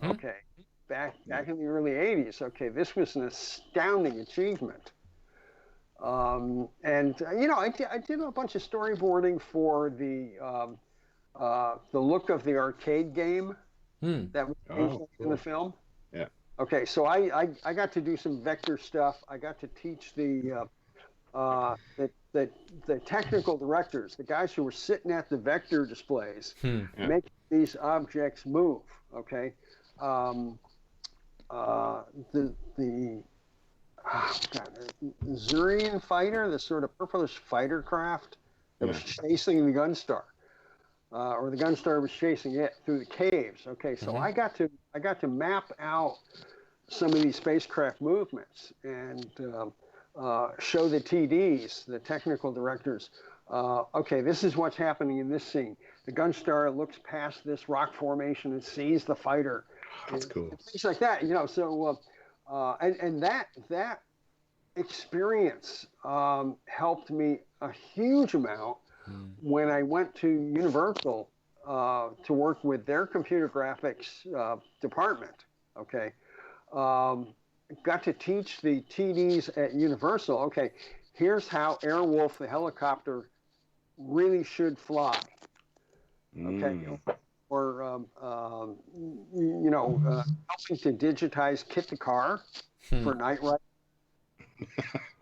Okay. Back in the early 80s, okay, this was an astounding achievement. I did a bunch of storyboarding for the look of the arcade game that was in the film. Yeah. Okay, so I got to do some vector stuff. I got to teach the technical directors, the guys who were sitting at the vector displays, making these objects move. Okay. The Zurian fighter, the sort of purplish fighter craft that was chasing the Gunstar, or the Gunstar was chasing it through the caves. Okay, so I got to map out some of these spacecraft movements and show the TDs, the technical directors, okay, this is what's happening in this scene. The Gunstar looks past this rock formation and sees the fighter. That's cool. Things like that, you know. So, and that experience helped me a huge amount when I went to Universal to work with their computer graphics department. Okay, got to teach the TDs at Universal. Okay, here's how Airwolf, the helicopter, really should fly. Okay, or you know, helping to digitize Kit the Car for Night Ride.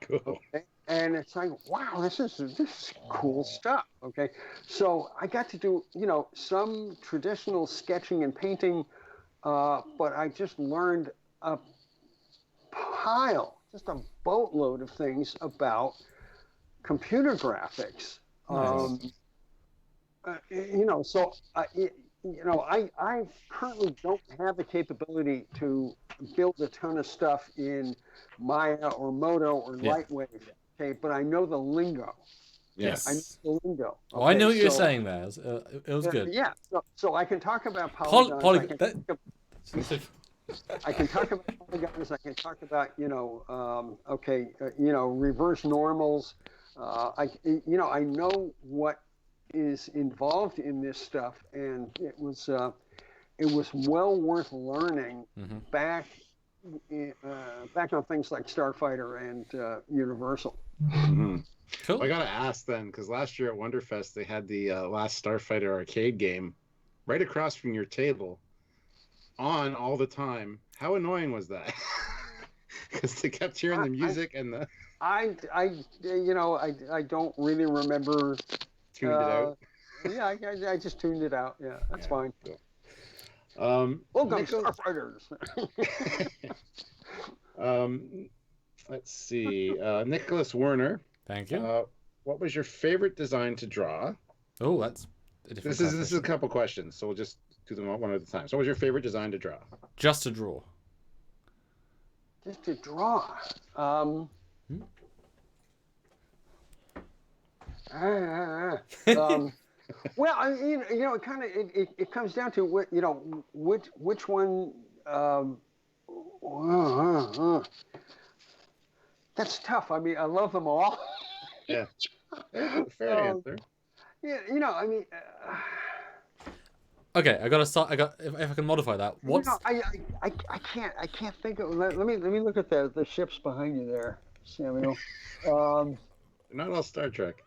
Cool. Okay? And it's like, wow, this is cool stuff. Okay, so I got to do, you know, some traditional sketching and painting, but I just learned a pile, just a boatload of things about computer graphics. Nice. You know, so you know, I currently don't have the capability to build a ton of stuff in Maya or Modo or Lightwave. Okay, but I know the lingo. Yes. I know the lingo. Okay? Well, I know what you're saying there. It was good. Yeah. So I can talk about polygons. I can talk about polygons. I can talk about, you know, you know, reverse normals. You know, I know what is involved in this stuff, and it was well worth learning back on things like Starfighter and Universal. Cool. Well, I gotta ask then, because last year at Wonderfest they had the last Starfighter arcade game right across from your table, on all the time. How annoying was that? Because they kept hearing the music and the. You know, I don't really remember. Tuned it out. Yeah, I just tuned it out. Yeah, that's fine. Cool. Welcome, Starfighters. Let's see. Nicholas Werner. Thank you. What was your favorite design to draw? Oh, that's a different. This is a couple questions, so we'll just do them one at a time. So, what was your favorite design to draw? Just to draw. Just to draw. Well, you know, it kind of it comes down to what, you know, which one. That's tough. I mean, I love them all. Yeah. Fair answer. Yeah, you know, I mean. Okay, I gotta start. If I can modify that. What's? You know, I can't think of. Let me look at the ships behind you there, Samuel. They're not all Star Trek.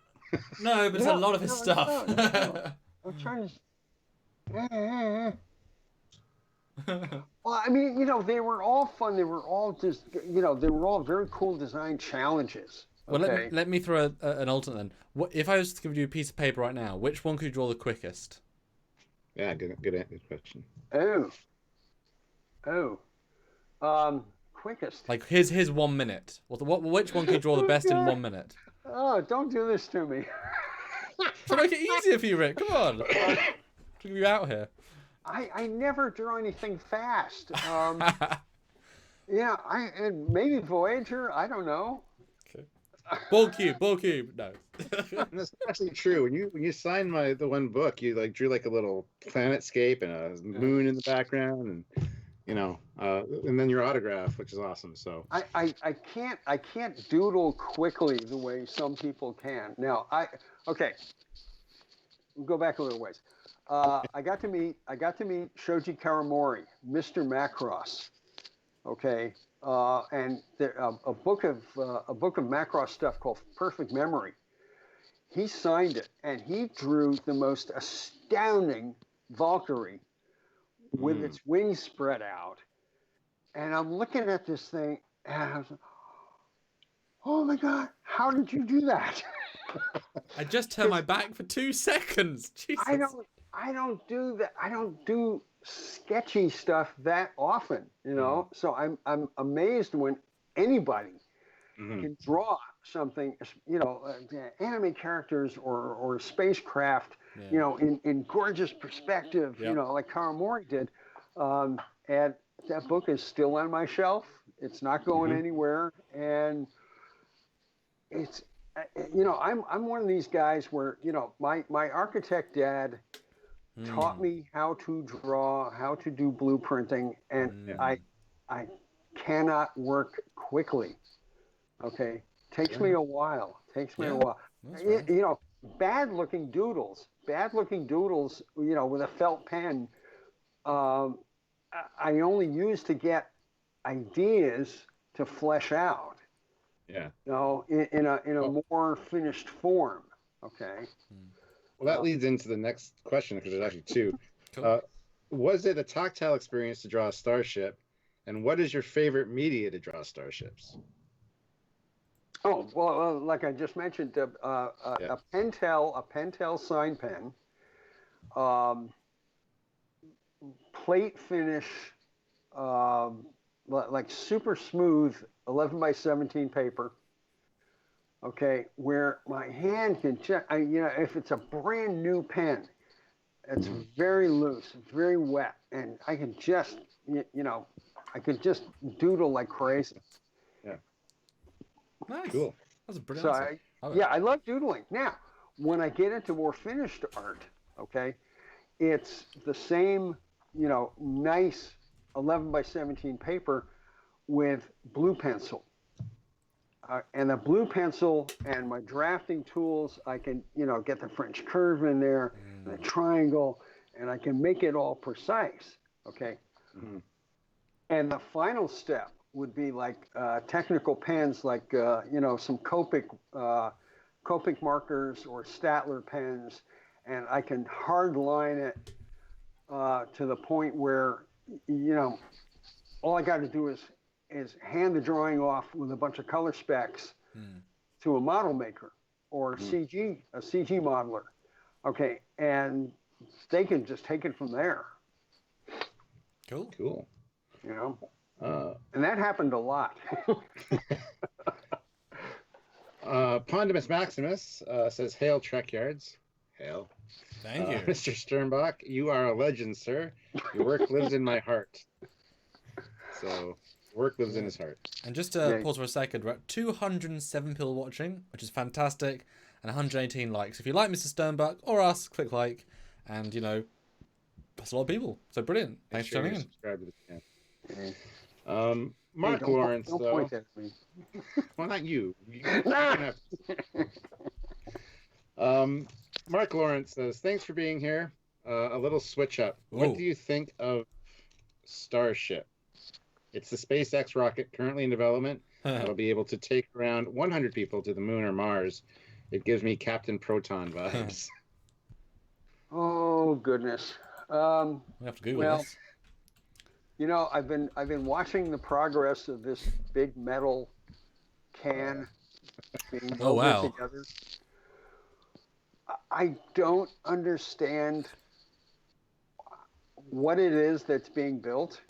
No, but it's a lot of his stuff. No. I'm trying to. Well, I mean, you know, they were all fun. They were all just, you know, they were all very cool design challenges. Well, okay? let me throw an alternate then. What if I was to give you a piece of paper right now? Which one could you draw the quickest? Yeah, good question. Quickest. Like his 1 minute. Which one could you draw the best in 1 minute? Oh, don't do this to me. To make it easier for you, Rick. Come on. To get you out here. I never draw anything fast. Yeah, and maybe Voyager. I don't know. Okay. Ball cube. No. That's actually true. When you signed the one book, you like drew like a little planetscape and a moon in the background, and you know, and then your autograph, which is awesome. So I can't doodle quickly the way some people can. Now okay. We'll go back a little ways. I got to meet Shoji Karamori, Mr. Macross. Okay, and a book of Macross stuff called Perfect Memory. He signed it, and he drew the most astounding Valkyrie with its wings spread out. And I'm looking at this thing, and I was like, "Oh my God, how did you do that?" I just turned my back for 2 seconds. Jesus. I don't do that. I don't do sketchy stuff that often, you know. So I'm amazed when anybody can draw something, you know, anime characters or spacecraft, you know, in gorgeous perspective, you know, like Karamori did. And that book is still on my shelf. It's not going anywhere, and it's I'm one of these guys where my architect dad taught me how to draw, how to do blueprinting, and I cannot work quickly. Okay, takes me a while. Bad looking doodles with a felt pen. I only use to get ideas to flesh out. Yeah. In a more finished form. Okay. Well, that leads into the next question, because there's actually two. Cool. Was it a tactile experience to draw a starship, and what is your favorite media to draw starships? Oh well, like I just mentioned, a Pentel sign pen, plate finish, like super smooth 11 by 17 paper. Okay, where my hand can check. If it's a brand new pen, it's very loose, very wet, and I can just, I could just doodle like crazy. Yeah. Nice. Cool. That's a brilliant answer. I love doodling. Now, when I get into more finished art, okay, it's the same, nice 11 by 17 paper with blue pencil. And the blue pencil and my drafting tools, I can, get the French curve in there, and the triangle, and I can make it all precise, okay? And the final step would be like technical pens, like, some Copic markers or Statler pens, and I can hard line it to the point where, all I got to do is hand the drawing off with a bunch of color specs to a model maker or a CG modeler. Okay, and they can just take it from there. Cool. And that happened a lot. Pondimus Maximus says, "Hail Trekyards." Hail. Thank you. Mr. Sternbach, you are a legend, sir. Your work lives in my heart. So, work lives in his heart. And just to pause for a second, we're at 207 people watching, which is fantastic, and 118 likes. If you like Mr. Sternbach or us, click like, and, that's a lot of people. So brilliant. Thanks for tuning in. Subscribe to the channel. Mark Lawrence, don't though. Point at me. Well, not you. Mark Lawrence says, "Thanks for being here. A little switch up. What do you think of Starship? It's the SpaceX rocket currently in development. It'll be able to take around 100 people to the moon or Mars. It gives me Captain Proton vibes." Oh goodness. We have to Google this. I've been watching the progress of this big metal can being welded together. I don't understand what it is that's being built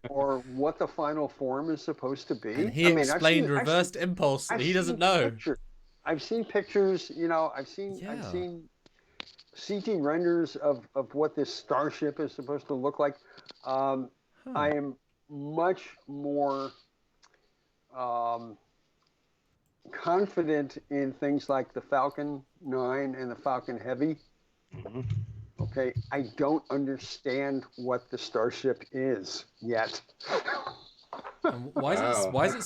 or what the final form is supposed to be. And he explained reversed impulse. He doesn't know. I've seen pictures, I've seen CG renders of what this starship is supposed to look like. I am much more confident in things like the Falcon 9 and the Falcon Heavy. Okay, I don't understand what the starship is yet. Why is it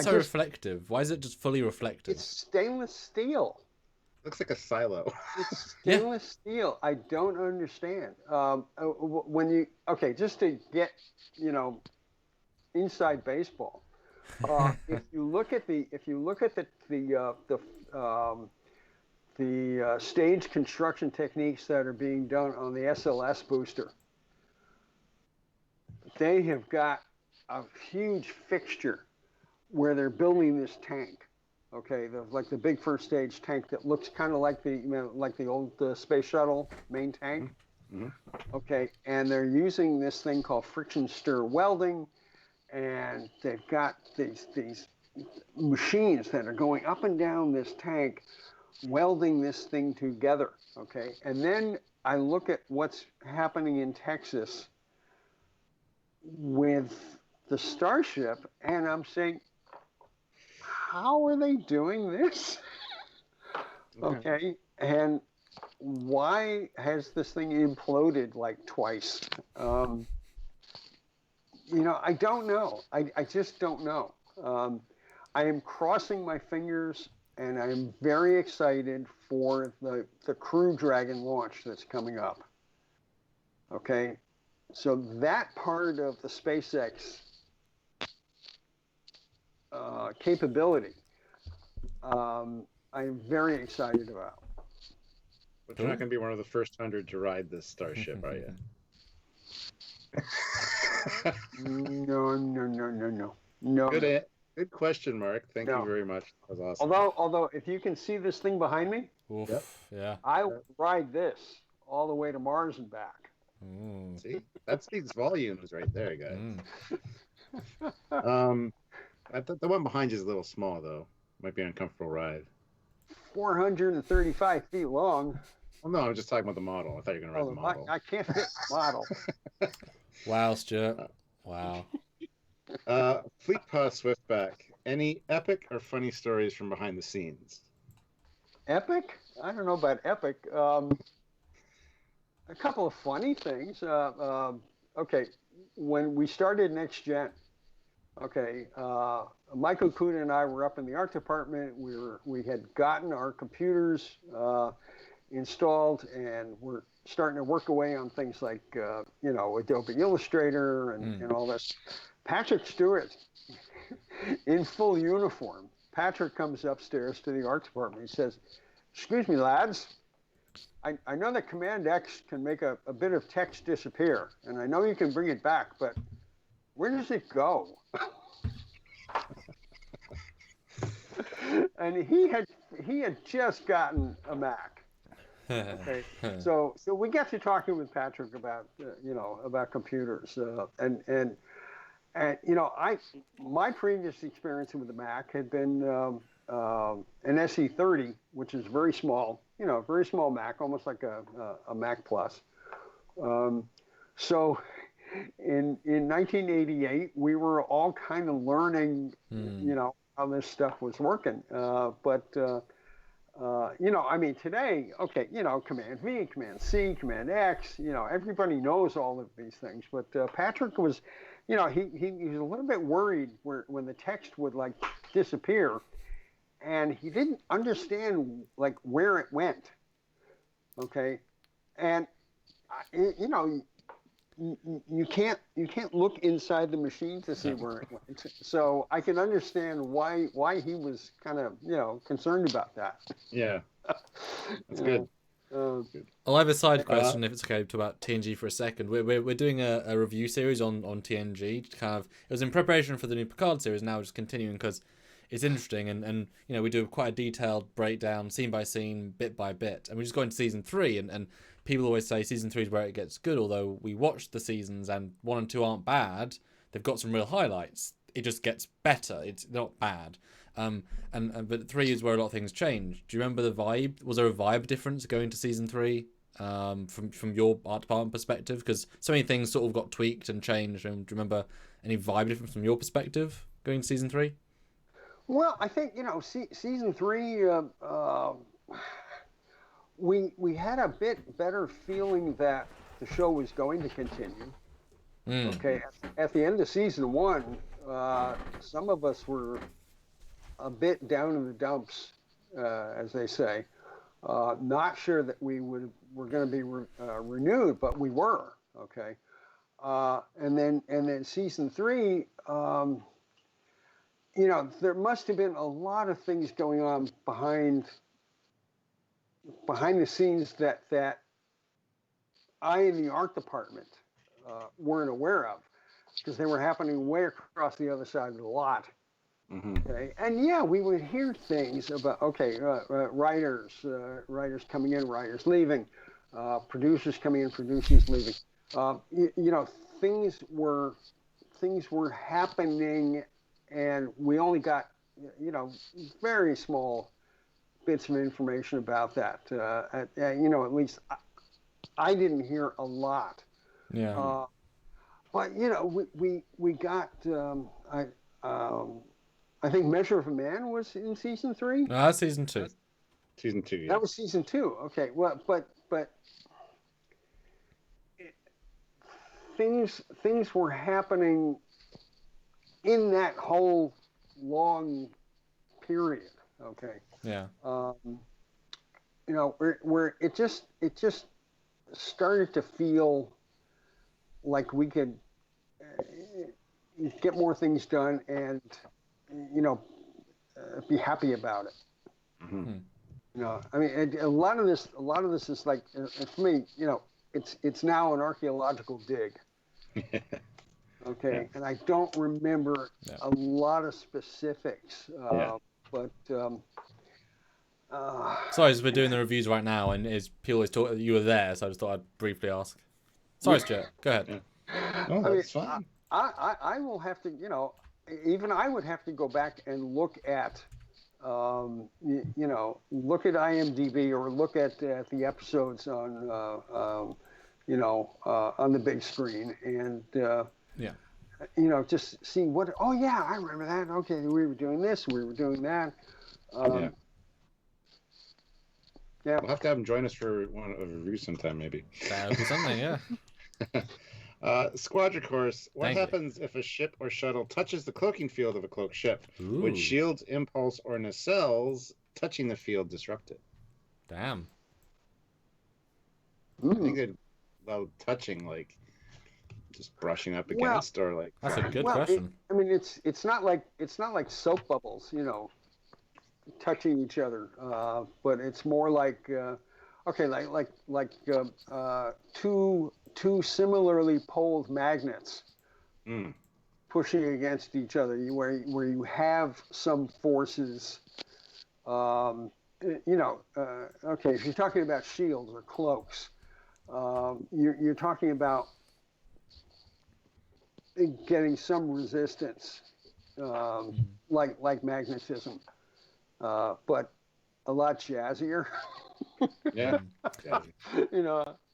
so reflective? Why is it just fully reflective? It's stainless steel. Looks like a silo. It's stainless steel. I don't understand. Just to get inside baseball. If you look at the stage construction techniques that are being done on the SLS booster, they have got a huge fixture where they're building this tank. Okay, the big first stage tank that looks kind of like the old space shuttle main tank. Okay, and they're using this thing called friction stir welding, and they've got these machines that are going up and down this tank, welding this thing together. Okay, and then I look at what's happening in Texas, with the Starship, and I'm saying, how are they doing this? Okay, and why has this thing imploded like twice? I don't know. I just don't know. I am crossing my fingers, and I am very excited for the Crew Dragon launch that's coming up. Okay, so that part of the SpaceX capability, I'm very excited about. But you're not going to be one of the first 100 to ride this Starship, are you? No. Good question, Mark. Thank you very much. That was awesome. Although, if you can see this thing behind me, yeah, I will ride this all the way to Mars and back. See, that speaks volumes right there, guys. The one behind you is a little small, though. Might be an uncomfortable ride. 435 feet long. Well, no, I'm just talking about the model. I thought you were going to ride the model. I can't fit the model. Wow, Stuart. Wow. Fleet Pod Swiftback. Any epic or funny stories from behind the scenes? Epic? I don't know about epic. A couple of funny things. Okay, when we started Next Gen, Michael Kuda and I were up in the art department. We had gotten our computers installed, and we're starting to work away on things like Adobe Illustrator and all this. Patrick Stewart, in full uniform. Patrick comes upstairs to the art department. He says, "Excuse me, lads. I know that Command X can make a bit of text disappear, and I know you can bring it back, but where does it go?" And he had just gotten a Mac. Okay, so we got to talking with Patrick about about computers, and my previous experience with the Mac had been an SE30, which is very small, very small Mac, almost like a Mac Plus. So in 1988, we were all kind of learning, how this stuff was working. Today, Command V, Command C, Command X, everybody knows all of these things. But Patrick was, he was a little bit worried when the text would like disappear, and he didn't understand like where it went. Okay, and you can't look inside the machine to see where it went. So I can understand why he was kind of concerned about that. Yeah, that's good. I'll have a side question if it's okay to about TNG for a second. We're doing a review series on TNG. It was in preparation for the new Picard series. Now just continuing because it's interesting and we do quite a detailed breakdown, scene by scene, bit by bit, and we just go into season 3 and people always say season 3 is where it gets good. Although we watched the seasons and 1 and 2 aren't bad, they've got some real highlights. It just gets better. It's not bad. But 3 is where a lot of things change. Do you remember the vibe? Was there a vibe difference going to season 3 from your art department perspective? Because so many things sort of got tweaked and changed. And do you remember any vibe difference from your perspective going to season 3? Well, I think season 3. We had a bit better feeling that the show was going to continue. Okay, at the end of season 1, some of us were a bit down in the dumps, as they say. Not sure that we were going to be renewed, but we were. Okay, and then season 3. There must have been a lot of things going on behind the scenes that I in the art department weren't aware of, because they were happening way across the other side of the lot. Okay, and we would hear things about writers coming in, writers leaving, producers coming in, producers leaving. Things were happening, and we only got very small bits of information about that. At least I didn't hear a lot. Yeah. But we got I think Measure of a Man was in season 3. No, that's season 2. Season 2. Yeah. That was season 2. Okay. Well, but things were happening in that whole long period. Okay. Yeah. Where it just started to feel like we could get more things done and be happy about it. Mm-hmm. I mean, a lot of this is like, for me, it's now an archaeological dig. Okay, yeah. And I don't remember a lot of specifics, but. Sorry, we're doing the reviews right now, and people always talk. You were there, so I just thought I'd briefly ask. Sorry, Stuart. Go ahead. Yeah. Oh, that's fine. I will have to, even I would have to go back and look at, look at IMDb or look at the episodes on, on the big screen and, just see what. Oh yeah, I remember that. Okay, we were doing this, we were doing that. Yeah. We'll have to have him join us for one of a review sometime, maybe. That would be something, yeah. Squadron course. What happens if a ship or shuttle touches the cloaking field of a cloaked ship? Ooh. Would shields, impulse, or nacelles touching the field disrupt it? Damn. I think they'd allow touching, like just brushing up against, or like. That's a good question. It's not like soap bubbles, touching each other, but it's more like two similarly poled magnets pushing against each other, where you have some forces. If you're talking about shields or cloaks, you're talking about getting some resistance, like magnetism. But a lot jazzier. Yeah.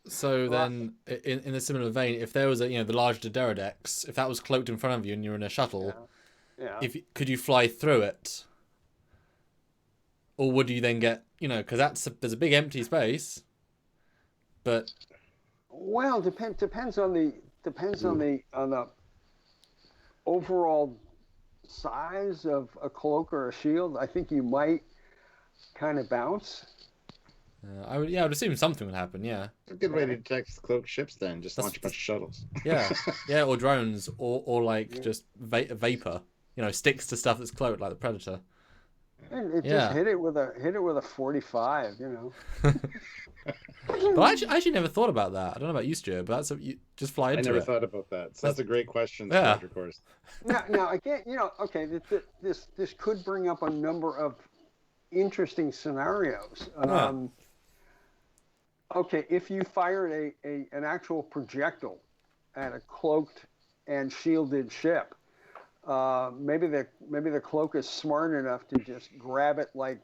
So then, in a similar vein, if there was the large Doderidex, if that was cloaked in front of you and you're in a shuttle, could you fly through it? Or would you then get, because there's a big empty space, but. Well, depends on the overall size of a cloak or a shield. I think you might kind of bounce. I would assume something would happen. Yeah, it's a good way to detect cloaked ships. Then just launch a bunch of shuttles. Yeah, or drones, or just vapor. Sticks to stuff that's cloaked, like the Predator. And just hit it with a 45. But I actually never thought about that. I don't know about you, Stuart, but you just fly into it. I never thought about that. So that's a great question. Yeah. Of course. Now again, okay, this could bring up a number of interesting scenarios. Okay, if you fired an actual projectile at a cloaked and shielded ship, maybe the cloak is smart enough to just grab it like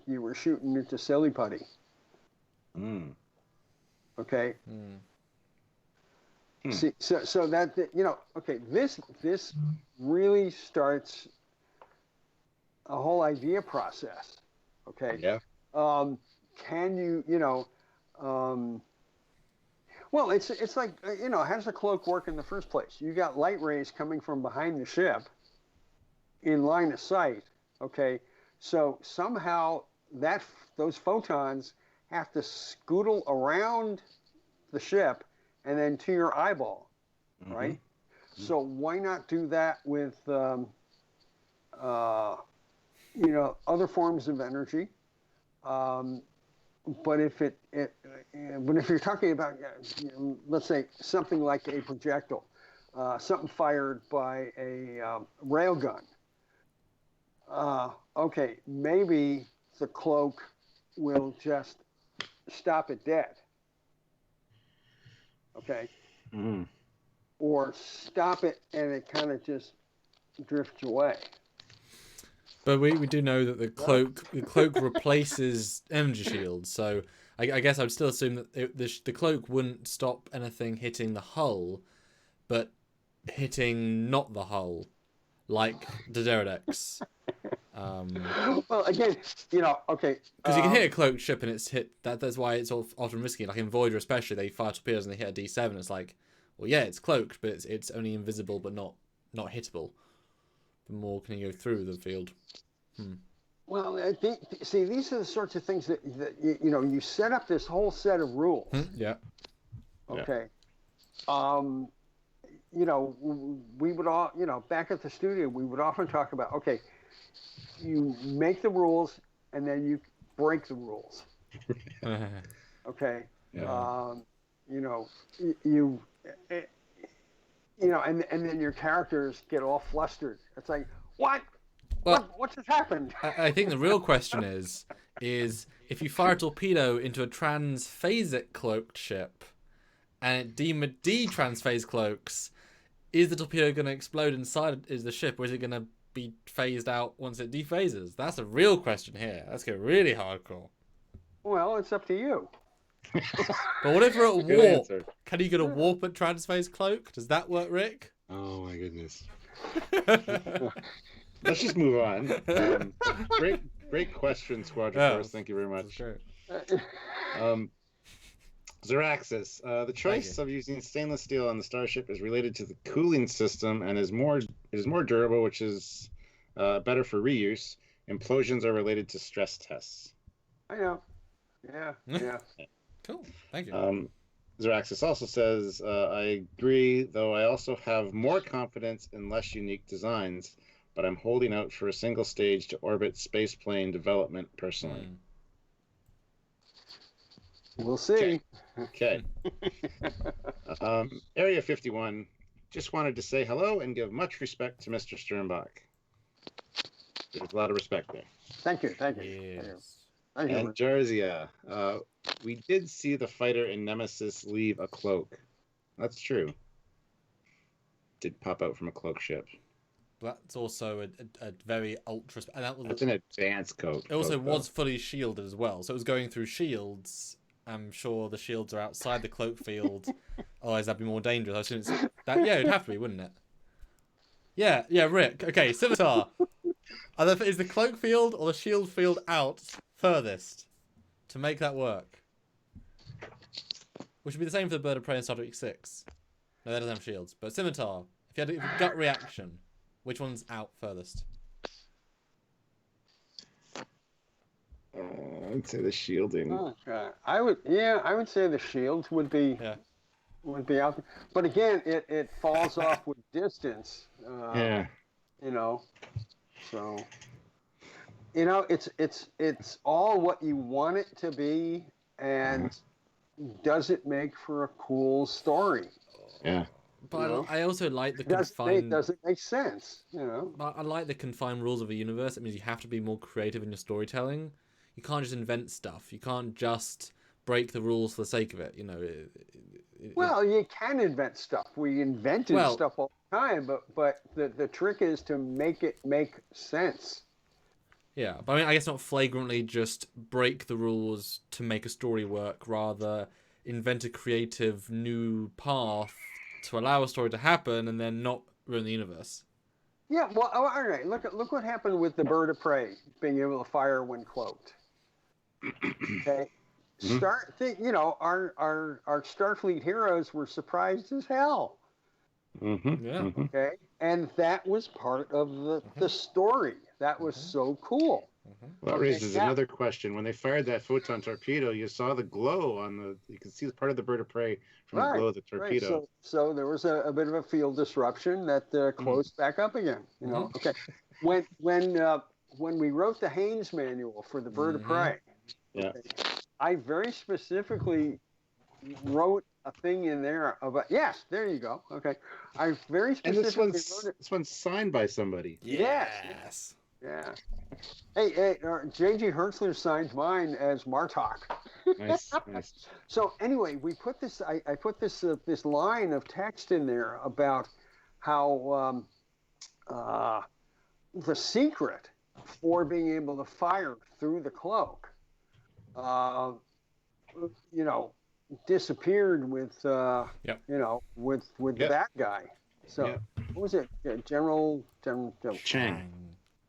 you were shooting into silly putty. Okay. See, so that okay, this really starts a whole idea process. Okay. Yeah. Can you well, it's like how does the cloak work in the first place? You got light rays coming from behind the ship in line of sight. Okay, so somehow those photons have to scootle around the ship and then to your eyeball, right? So why not do that with other forms of energy? But if you're talking about, let's say something like a projectile, something fired by a railgun, okay, maybe the cloak will just stop it dead. Okay. Or stop it and it kind of just drifts away. But we do know that the cloak replaces energy shields, so I guess I would still assume that the cloak wouldn't stop anything hitting the hull, but hitting not the hull, like the Derelicts. Well, again, okay. Because you can hit a cloaked ship and it's hit. That's why it's often risky. Like in Voyager, especially, they fire torpedoes and they hit a D7. It's like, well, yeah, it's cloaked, but it's only invisible, but not hittable. The more can you go through the field? Well, I think, see, these are the sorts of things that you set up this whole set of rules. Yeah. Okay. We would all, back at the studio, we would often talk about, okay, you make the rules and then you break the rules. Okay. Yeah. And then your characters get all flustered. It's like, what? Well, what just happened? I think the real question is if you fire a torpedo into a transphasic cloaked ship and it de-transphase cloaks, is the torpedo going to explode inside the ship, or is it going to be phased out once it dephases? That's a real question here. That's getting really hardcore. Well, it's up to you. But what if we're at warp? Can you get a warp at transphase cloak? Does that work, Rick? Oh my goodness. Let's just move on. Great question, Squadron Force. Thank you very much. Zeraxis. The choice of using stainless steel on the Starship is related to the cooling system and is more durable, which is better for reuse. Implosions are related to stress tests. I know. Yeah. Cool. Thank you. Zeraxis also says, I agree, though I also have more confidence in less unique designs, but I'm holding out for a single stage to orbit spaceplane development personally. We'll see. Okay. Area 51, just wanted to say hello and give much respect to Mr. Sternbach. There's a lot of respect there. Thank you. Yes. And Jarzia, we did see the fighter in Nemesis leave a cloak. That's true. Did pop out from a cloak ship. That's also a very ultra... That's an advanced cloak. It also was fully shielded as well, so it was going through shields. I'm sure the shields are outside the cloak field. Otherwise, that'd be more dangerous. I assume it's that. Yeah, it'd have to be, wouldn't it? Yeah, Rick. Okay, Scimitar. Is the cloak field or the shield field out furthest to make that work? Which would be the same for the Bird of Prey in Star Trek 6. No, that doesn't have shields. But Scimitar, if you had a gut reaction, which one's out furthest? I'd say the shielding. Okay. I would say the shields would be out there. But again, it falls off with distance. So it's all what you want it to be, and does it make for a cool story? Yeah. But I also like the confined... Does it make sense? But I like the confined rules of a universe. It means you have to be more creative in your storytelling. You can't just invent stuff. You can't just break the rules for the sake of it. Well, you can invent stuff. We invented stuff all the time, but the trick is to make it make sense. Yeah, but I mean, I guess not flagrantly just break the rules to make a story work. Rather, invent a creative new path to allow a story to happen and then not ruin the universe. Yeah, well, all right. Look what happened with the Bird of Prey being able to fire when cloaked. Okay, our Starfleet heroes were surprised as hell. Okay, and that was part of the story. That was so cool. Well, that raises another question. When they fired that photon torpedo, you saw the glow you could see part of the Bird of Prey from the glow of the torpedo. Right. So there was a bit of a field disruption that closed back up again. Okay. When we wrote the Haynes manual for the Bird of Prey, I very specifically wrote a thing in there about there you go. Okay. I very specifically wrote it. This one's signed by somebody. Yes. Yeah. Hey, J.G. Hertzler signed mine as Martok. Nice. So anyway, we put this. I put this line of text in there about how the secret for being able to fire through the cloak, disappeared with Yep. you know, with the Yep. bad guy. So Yep. what was it? Yeah, General Chang.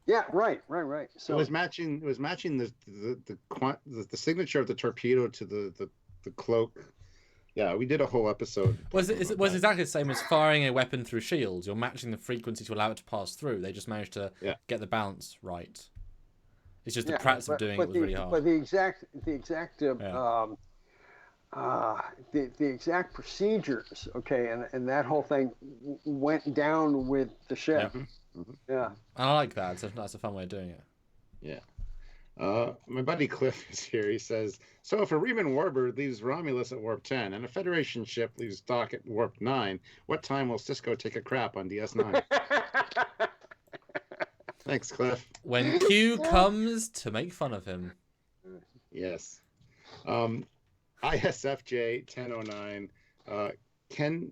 Yeah, right. So It was matching the signature of the torpedo to the cloak. Yeah, we did a whole episode. Was that. exactly the same as firing a weapon through shields. You're matching the frequency to allow it to pass through. They just managed to get the balance right. It's just the practice of doing it was really hard. But the exact the exact procedures, okay, and that whole thing went down with the ship. Yeah. I like that. That's a fun way of doing it. Yeah. My buddy Cliff is here. He says, so if a Riemann warbird leaves Romulus at warp 10 and a Federation ship leaves Dock at warp 9, what time will Cisco take a crap on DS9? Thanks, Cliff. When Q comes to make fun of him. Yes. ISFJ 1009. Can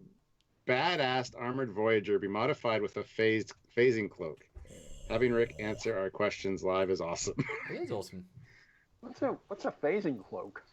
badass armored Voyager be modified with a phasing cloak? Having Rick answer our questions live is awesome. It is awesome. What's a phasing cloak?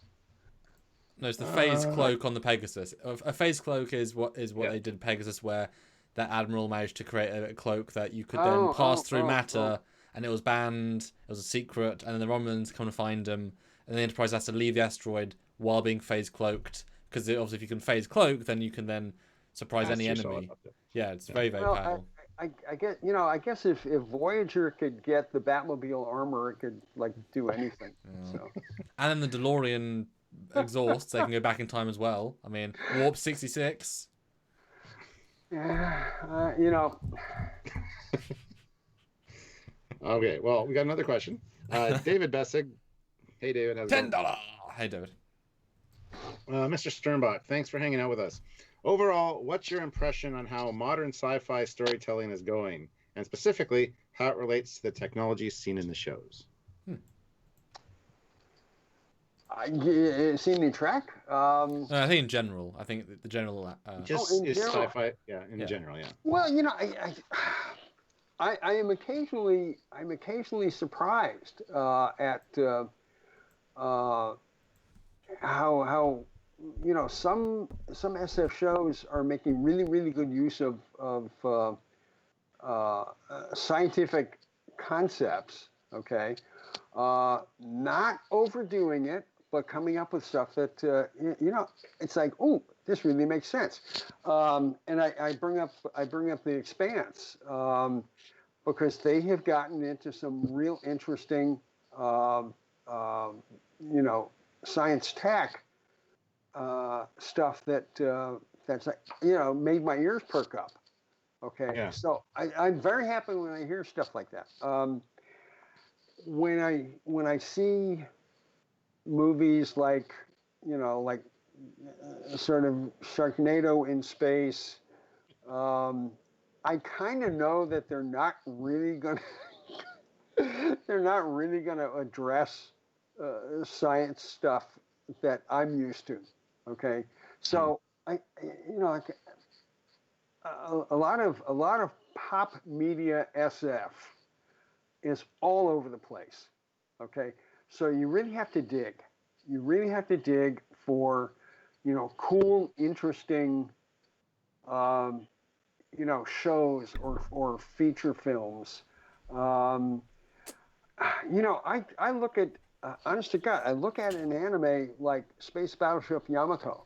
No, it's the phase cloak on the Pegasus. A phase cloak is what they did in Pegasus, where that admiral managed to create a cloak that you could then pass through matter, and it was banned. It was a secret, and then the Romulans come to find them, and the Enterprise has to leave the asteroid while being phase cloaked, because obviously if you can phase cloak, then you can then surprise any enemy. Yeah, it's very powerful. I guess if Voyager could get the Batmobile armor, it could do anything. Yeah. So. And then the DeLorean exhausts, they can go back in time as well. I mean, warp 66. Yeah, Okay, well, we got another question. David Bessig. Hey, David. How's it going? $10. Hey, David. Mr. Sternbach, thanks for hanging out with us. Overall, what's your impression on how modern sci-fi storytelling is going, and specifically how it relates to the technology seen in the shows? Seen the track? I think in general. I think the general. Sci-fi. Yeah, in general. Yeah. Well, I am occasionally surprised at how some SF shows are making really good use of scientific concepts. Okay, not overdoing it, but coming up with stuff that it's like, oh, this really makes sense. And I bring up The Expanse because they have gotten into some real interesting science tech stuff that's made my ears perk up. Okay, yeah. So I'm very happy when I hear stuff like that. When I see movies like sort of Sharknado in space, I kind of know that they're not really gonna address science stuff that I'm used to. Okay, so a lot of pop media SF is all over the place. Okay, so you really have to dig. You really have to dig for, cool, interesting, shows or feature films. I look at, honest to God, I look at an anime like Space Battleship Yamato,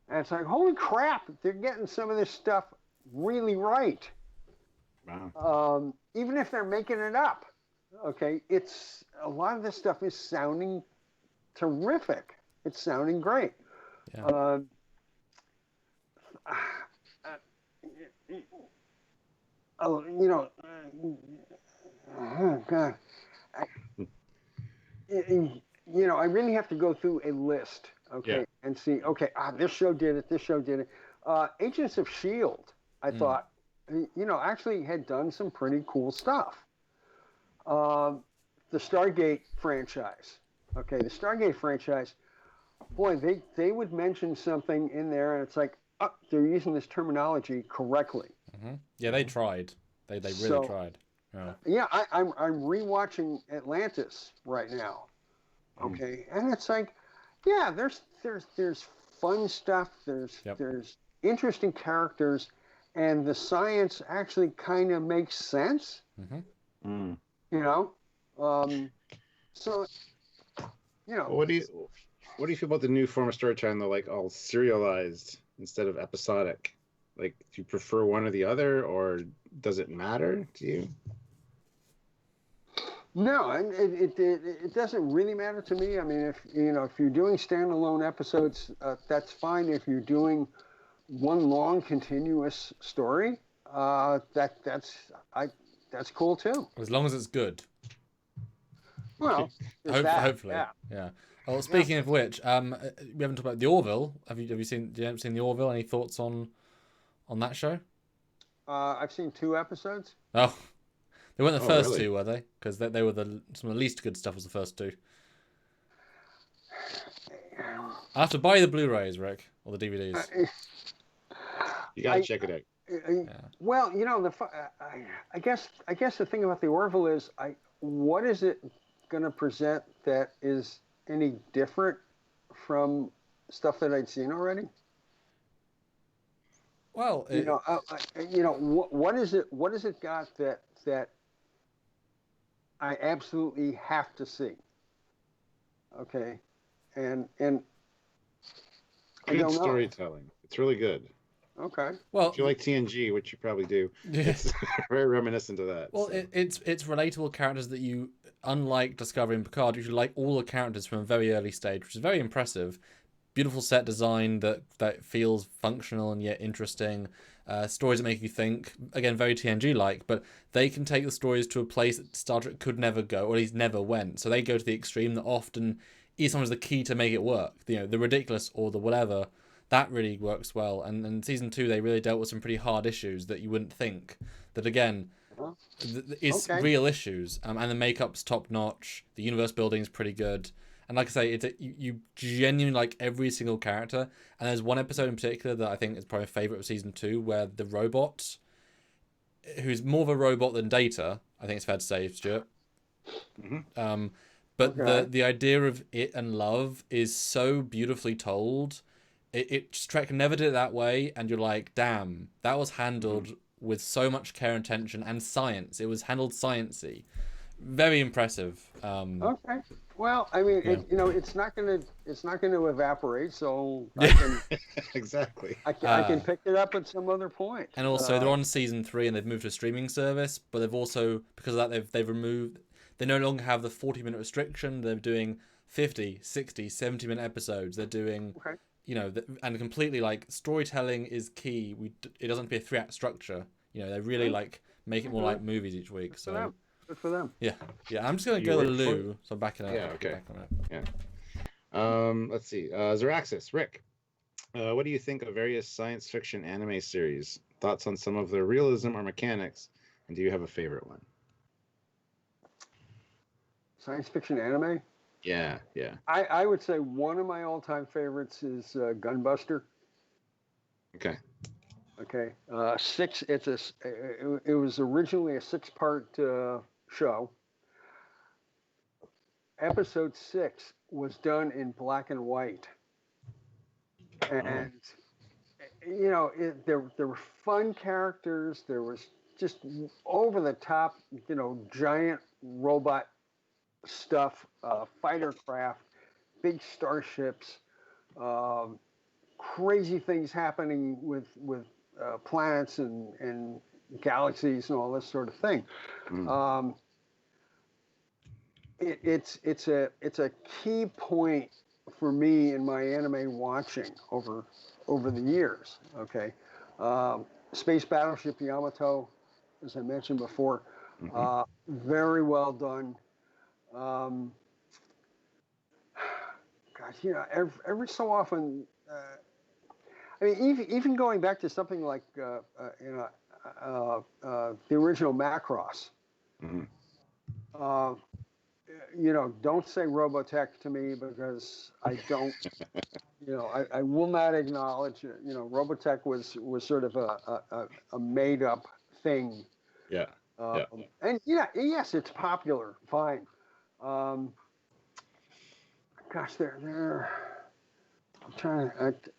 and it's like, holy crap, they're getting some of this stuff really right. Wow. Even if they're making it up, okay, it's a lot of this stuff is sounding terrific. It's sounding great. Yeah. Oh God. I really have to go through a list, okay, and see, okay, this show did it. Agents of S.H.I.E.L.D., I thought, actually had done some pretty cool stuff. The Stargate franchise, boy, they would mention something in there, and it's like, they're using this terminology correctly. Mm-hmm. Yeah, they tried. They really tried. Yeah, I'm rewatching Atlantis right now. Okay, and it's like, Yeah, there's fun stuff. There's interesting characters, and the science actually kind of makes sense. Mm-hmm. You know, so you know. What do you feel about the new form of storytelling, though, like all serialized instead of episodic? Like, do you prefer one or the other, or does it matter to you? No, and it doesn't really matter to me. I mean, if you're doing standalone episodes, that's fine. If you're doing one long continuous story, that's cool too. As long as it's good. Well, hopefully, yeah. Well, speaking of which, we haven't talked about the Orville. Have you seen the Orville? Any thoughts on that show? I've seen 2 episodes. Oh, they weren't the first really? 2, were they? Because they were some of the least good stuff was the first 2. I have to buy the Blu-rays, Rick, or the DVDs. You gotta check it out. Well, I guess the thing about the Orville is, what is it going to present that is any different from stuff that I'd seen already? Well, what is it? What has it got that I absolutely have to see? Okay, and I Good don't know. storytelling. It's really good. Okay. Well, if you like TNG, which you probably do, it's very reminiscent of that. Well, so. It's relatable characters that you, unlike Discovery and Picard, you like all the characters from a very early stage, which is very impressive. Beautiful set design that feels functional and yet interesting. Stories that make you think. Again, very TNG-like, but they can take the stories to a place that Star Trek could never go, or at least never went. So they go to the extreme that often is sometimes the key to make it work. The ridiculous or the whatever. That really works well, and in season 2 they really dealt with some pretty hard issues that you wouldn't think. That again, is real issues, and the makeup's top notch. The universe building is pretty good, and like I say, you genuinely like every single character. And there's one episode in particular that I think is probably my favorite of season 2, where the robot, who's more of a robot than Data, I think it's fair to say, Stuart. Mm-hmm. But the idea of it and love is so beautifully told. Trek never did it that way, and you're like, damn, that was handled with so much care and attention and science. It was handled sciencey, very impressive. Okay, well, I mean, it's not gonna evaporate, so exactly. I can pick it up at some other point. And also, they're on season 3, and they've moved to a streaming service, but they've also, because of that, they've removed. They no longer have the 40-minute restriction. They're doing 50, 60, 70-minute episodes. They're doing. Okay. And completely like storytelling is key. It doesn't have to be a 3-act structure. They really like make it more like movies each week. So good for them. Yeah. I'm just gonna go to the loo. So I'm backing out. Yeah. Okay. Yeah. Let's see. Zeraxis, Rick, what do you think of various science fiction anime series? Thoughts on some of their realism or mechanics, and do you have a favorite one? Science fiction anime? Yeah. I would say one of my all-time favorites is Gunbuster. Okay. 6. It was originally a 6-part show. Episode 6 was done in black and white, and there were fun characters. There was just over the top, giant robot stuff, fighter craft, big starships, crazy things happening with planets and galaxies and all this sort of thing. It's a key point for me in my anime watching over the years. Okay, Space Battleship Yamato, as I mentioned before, very well done. Every so often, I mean, even going back to something like the original Macross. Don't say Robotech to me, because I don't. I will not acknowledge it. Robotech was sort of a made up thing. Yeah. And yes, it's popular. Fine. Gosh,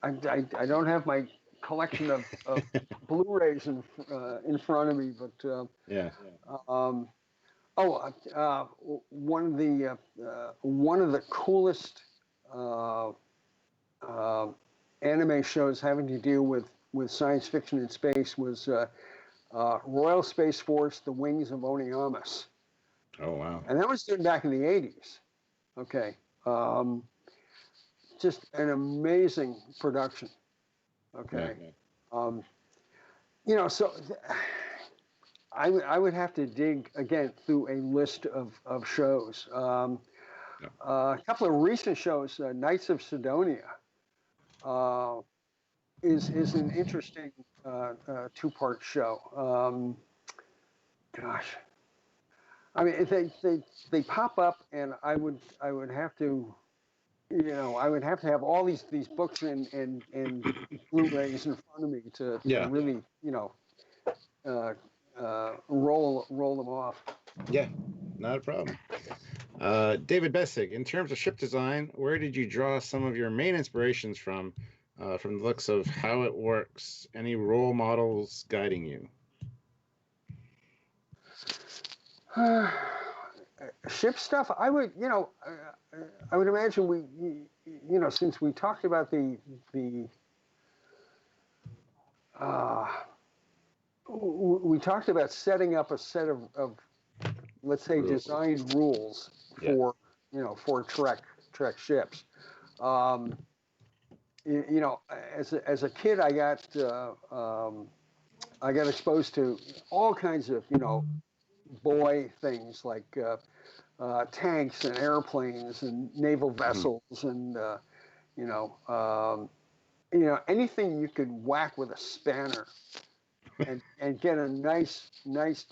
I don't have my collection of Blu-rays in front of me, but Yeah. One of the coolest anime shows having to deal with science fiction in space was Royal Space Force: The Wings of Oniamas. Oh wow. And that was done back in the 80s. Okay. Just an amazing production. Okay. Yeah. So I would have to dig again through a list of shows. A couple of recent shows, Knights of Sidonia, is an interesting two-part show. Gosh, I mean they pop up, and I would have to. I would have to have all these books and Blu-rays in front of me to really, roll them off. Yeah, not a problem. David Bessig, in terms of ship design, where did you draw some of your main inspirations from the looks of how it works? Any role models guiding you? Ship stuff, I would imagine since we talked about we talked about setting up a set of let's say rules. design rules for for Trek ships. As a kid, I got exposed to all kinds of boy things like tanks and airplanes and naval vessels and anything you could whack with a spanner and get a nice noise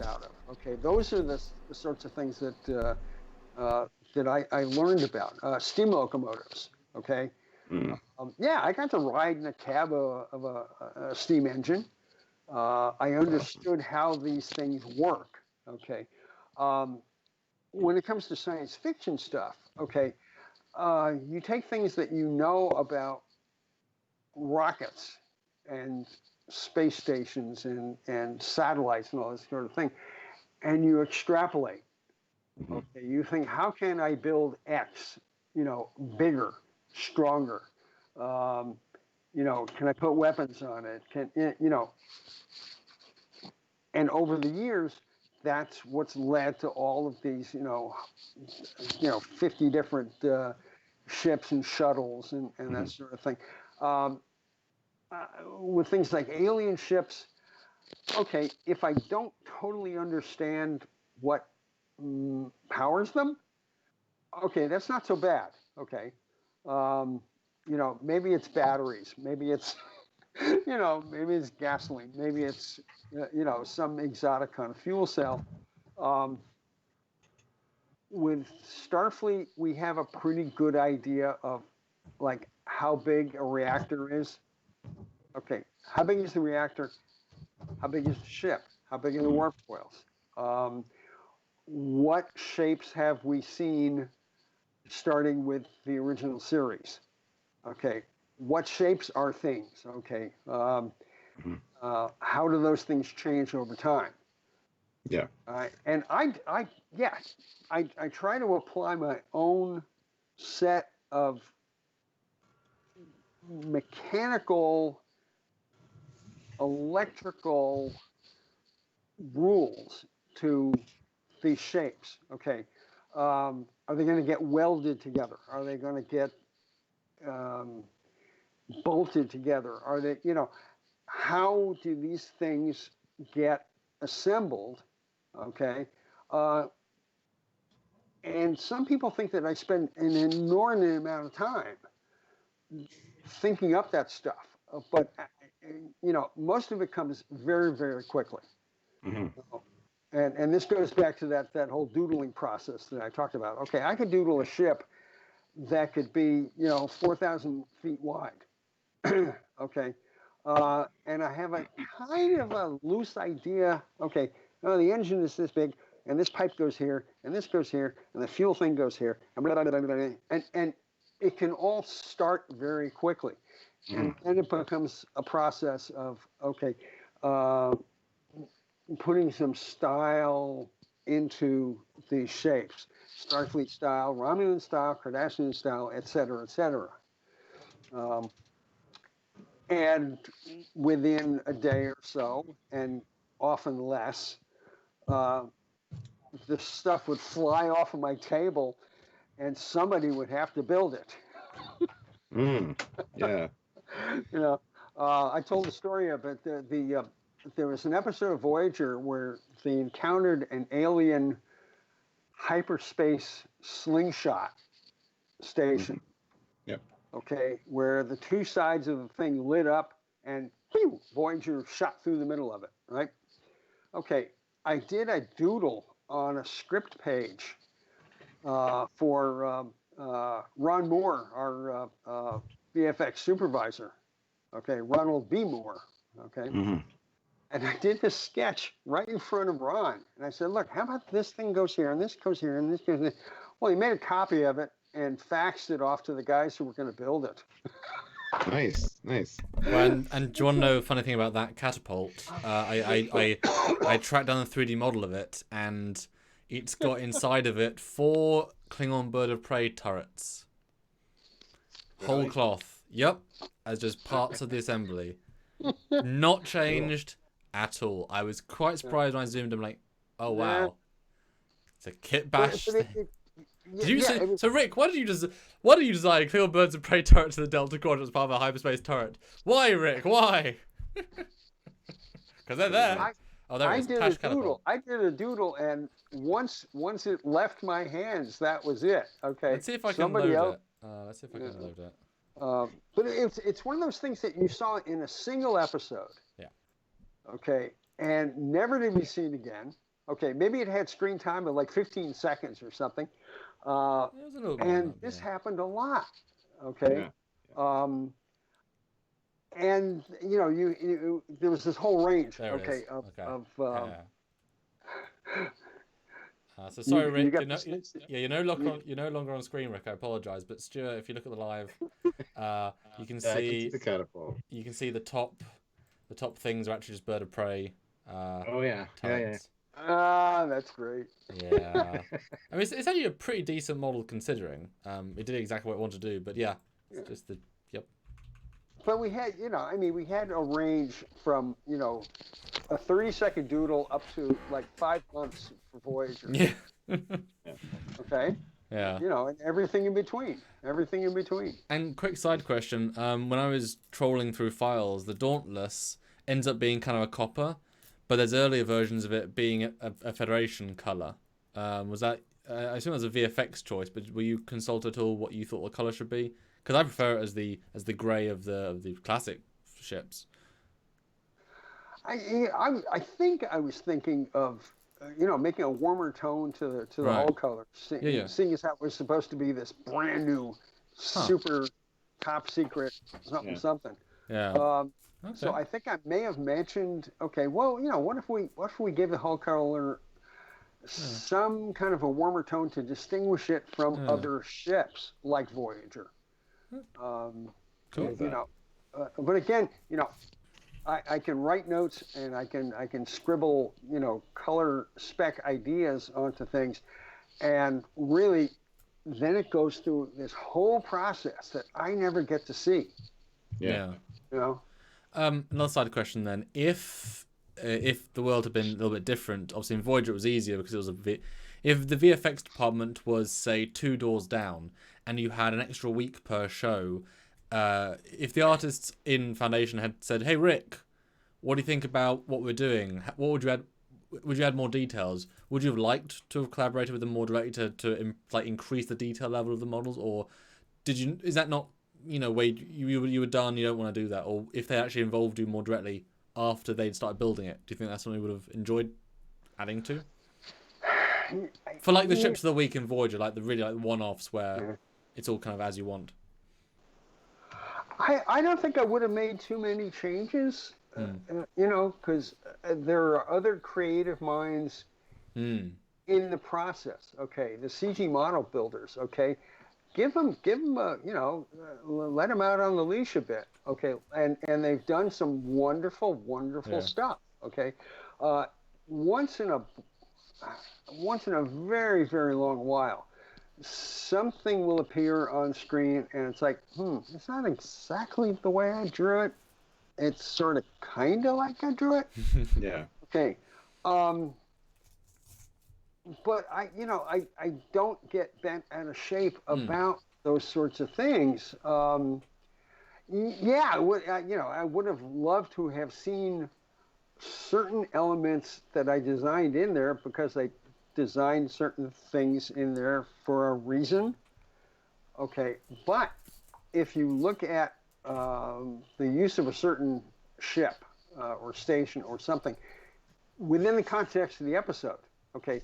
out of. Okay, those are the sorts of things that I learned about. Steam locomotives. Okay, I got to ride in a cab of a steam engine. I understood how these things work. Okay. When it comes to science fiction stuff, okay, you take things that you know about rockets and space stations and satellites and all this sort of thing, and you extrapolate. Okay, you think, how can I build X, bigger, stronger? Can I put weapons on it? And over the years, that's what's led to all of these, 50 different ships and shuttles and that sort of thing. With things like alien ships, okay, if I don't totally understand what powers them, okay, that's not so bad. Okay, maybe it's batteries, maybe it's maybe it's gasoline, maybe it's some exotic kind of fuel cell. With Starfleet, we have a pretty good idea of like how big a reactor is. Okay, how big is the reactor? How big is the ship? How big are the warp coils? What shapes have we seen starting with the original series? Okay, what shapes are things? Okay, how do those things change over time? Yeah. And I try to apply my own set of mechanical, electrical rules to these shapes. Okay, are they going to get welded together? Are they going to get bolted together? Are they, how do these things get assembled? Okay, and some people think that I spend an inordinate amount of time thinking up that stuff, but most of it comes very, very quickly. And this goes back to that whole doodling process that I talked about. Okay, I could doodle a ship that could be 4,000 feet wide. Okay, and I have a kind of a loose idea. Okay, the engine is this big, and this pipe goes here, and this goes here, and the fuel thing goes here, and blah, blah, blah, blah, blah, and it can all start very quickly. And then it becomes a process of, putting some style into these shapes. Starfleet style, Romulan style, Cardassian style, et cetera, et cetera. And within a day or so, and often less, the stuff would fly off of my table and somebody would have to build it. Yeah. I told the story of it. There was an episode of Voyager where they encountered an alien hyperspace slingshot station. Yep. Okay, where the two sides of the thing lit up and whew, Voyager shot through the middle of it, right? Okay, I did a doodle on a script page for Ron Moore, our VFX supervisor. Okay, Ronald B. Moore. Okay. And I did this sketch right in front of Ron. And I said, look, how about this thing goes here and this goes here and this goes here? Well, he made a copy of it and faxed it off to the guys who were going to build it. Nice. Well, and do you want to know a funny thing about that catapult? I tracked down the 3D model of it, and it's got inside of it 4 Klingon bird of prey turrets. Really? Whole cloth. Yep. As just parts of the assembly. Not changed at all. I was quite surprised when I zoomed in, like, oh wow. It's a kit bash thing. So Rick, why did you design Klingon birds of prey turret to the Delta Quadrant as part of a hyperspace turret? Why, Rick? Why? Because they're there. I did a doodle, and once it left my hands, that was it. Okay. Let's see if I can load it. Let's see if I can load it. But it's one of those things that you saw in a single episode. Yeah. Okay, and never to be seen again. Okay, maybe it had screen time of like 15 seconds or something. And this happened a lot. Okay. Yeah. And you there was this whole range. So sorry, Rick. You're no longer on screen, Rick. I apologize, but Stuart, if you look at the live, you can see the catapult. You can see the top things are actually just bird of prey. Turrets. That's great. Yeah, I mean it's actually a pretty decent model considering. It did exactly what it wanted to do, but yeah, it's just the yep. But we had, we had a range from, a 30-second doodle up to like 5 months for Voyager. Yeah. Okay. Yeah. And everything in between. And quick side question: when I was trolling through files, the Dauntless ends up being kind of a copper, but there's earlier versions of it being a Federation color. Was that? I assume it was a VFX choice, but were you consulted at all what you thought the color should be? Because I prefer it as the grey of the classic ships. I think I was thinking of making a warmer tone to the hull color, seeing as that was supposed to be this brand new, super top secret something. Yeah. Okay. So I think I may have mentioned, what if we give the hull color some kind of a warmer tone to distinguish it from other ships like Voyager. Cool. But again, I can write notes and I can scribble, color spec ideas onto things, and really, then it goes through this whole process that I never get to see. Yeah. Another side question then: if the world had been a little bit different, obviously in Voyager it was easier because it was if the VFX department was say 2 doors down and you had an extra week per show. If the artists in Foundation had said, "Hey Rick, what do you think about what we're doing? What would you add? Would you add more details? Would you have liked to have collaborated with them more directly to increase the detail level of the models, or did you? Is that not where you were done? You don't want to do that, or if they actually involved you more directly after they'd started building it, do you think that's something you would have enjoyed adding to? For like the ships of the week in Voyager, like the really one-offs where it's all kind of as you want. I don't think I would have made too many changes, because there are other creative minds in the process. Okay, the CG model builders. Okay, give them a, let them out on the leash a bit, okay? And they've done some wonderful stuff, okay? Once in a very, very long while, something will appear on screen, and it's like, it's not exactly the way I drew it. It's sort of kind of like I drew it. Yeah. Okay. But I don't get bent out of shape about those sorts of things. I would have loved to have seen certain elements that I designed in there because I designed certain things in there for a reason. Okay, but if you look at the use of a certain ship or station or something within the context of the episode, okay,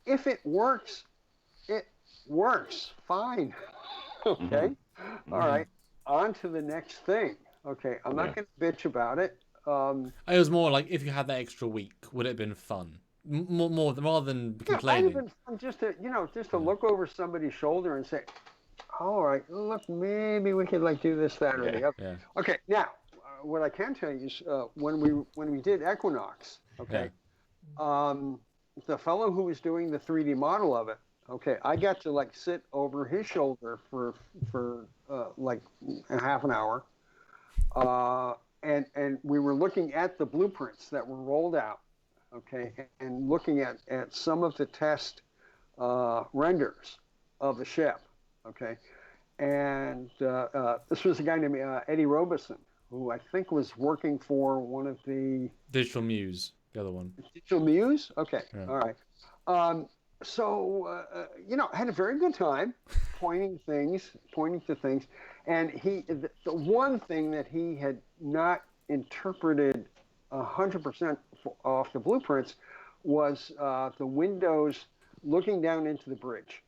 if it works fine. Okay, all right, on to the next thing. Okay, I'm not going to bitch about it. It was more like if you had that extra week, would it have been fun? More rather than complaining. It would have been fun just to look over somebody's shoulder and say, all right, look, maybe we could like do this, that, or the other. Yeah. Okay, now what I can tell you is when we did Equinox, okay, the fellow who was doing the 3D model of it, okay, I got to like sit over his shoulder for like a half an hour, and we were looking at the blueprints that were rolled out, okay, and looking at some of the test renders of the ship, okay, and this was a guy named Eddie Robeson, who I think was working for one of the Digital Muse, the other one. Digital Muse, okay, all right. So had a very good time pointing to things, and the one thing that he had not interpreted 100% off the blueprints was the windows looking down into the bridge.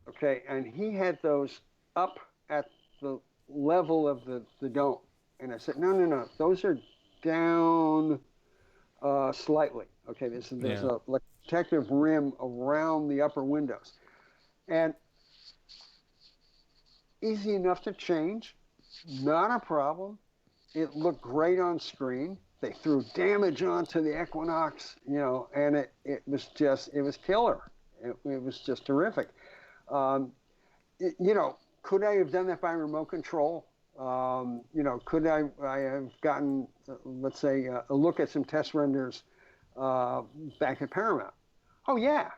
Okay, and he had those up at the level of the dome, and I said, no, those are down slightly. Okay, there's a protective rim around the upper windows, and easy enough to change, not a problem. It looked great on screen. They threw damage onto the Equinox, and it was killer. It was just terrific. Could I have done that by remote control? Could I have gotten, let's say, a look at some test renders back at Paramount? Oh yeah,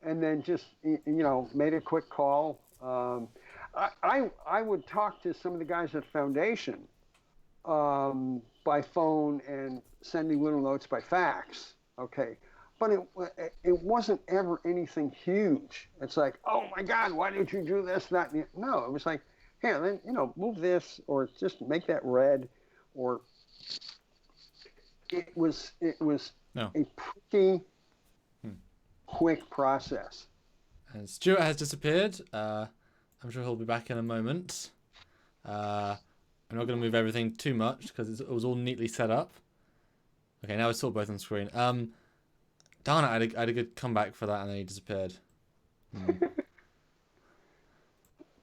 and then just made a quick call. I would talk to some of the guys at Foundation by phone and sending little notes by fax. Okay, but it wasn't ever anything huge. It's like, oh my God, why didn't you do this, that? No, it was like, here, then move this, or just make that red, or it was a pretty quick process. And Stuart has disappeared. I'm sure he'll be back in a moment. I'm not going to move everything too much because it was all neatly set up. Okay, now it's sort of both on screen. Darn it, I had a good comeback for that and then he disappeared.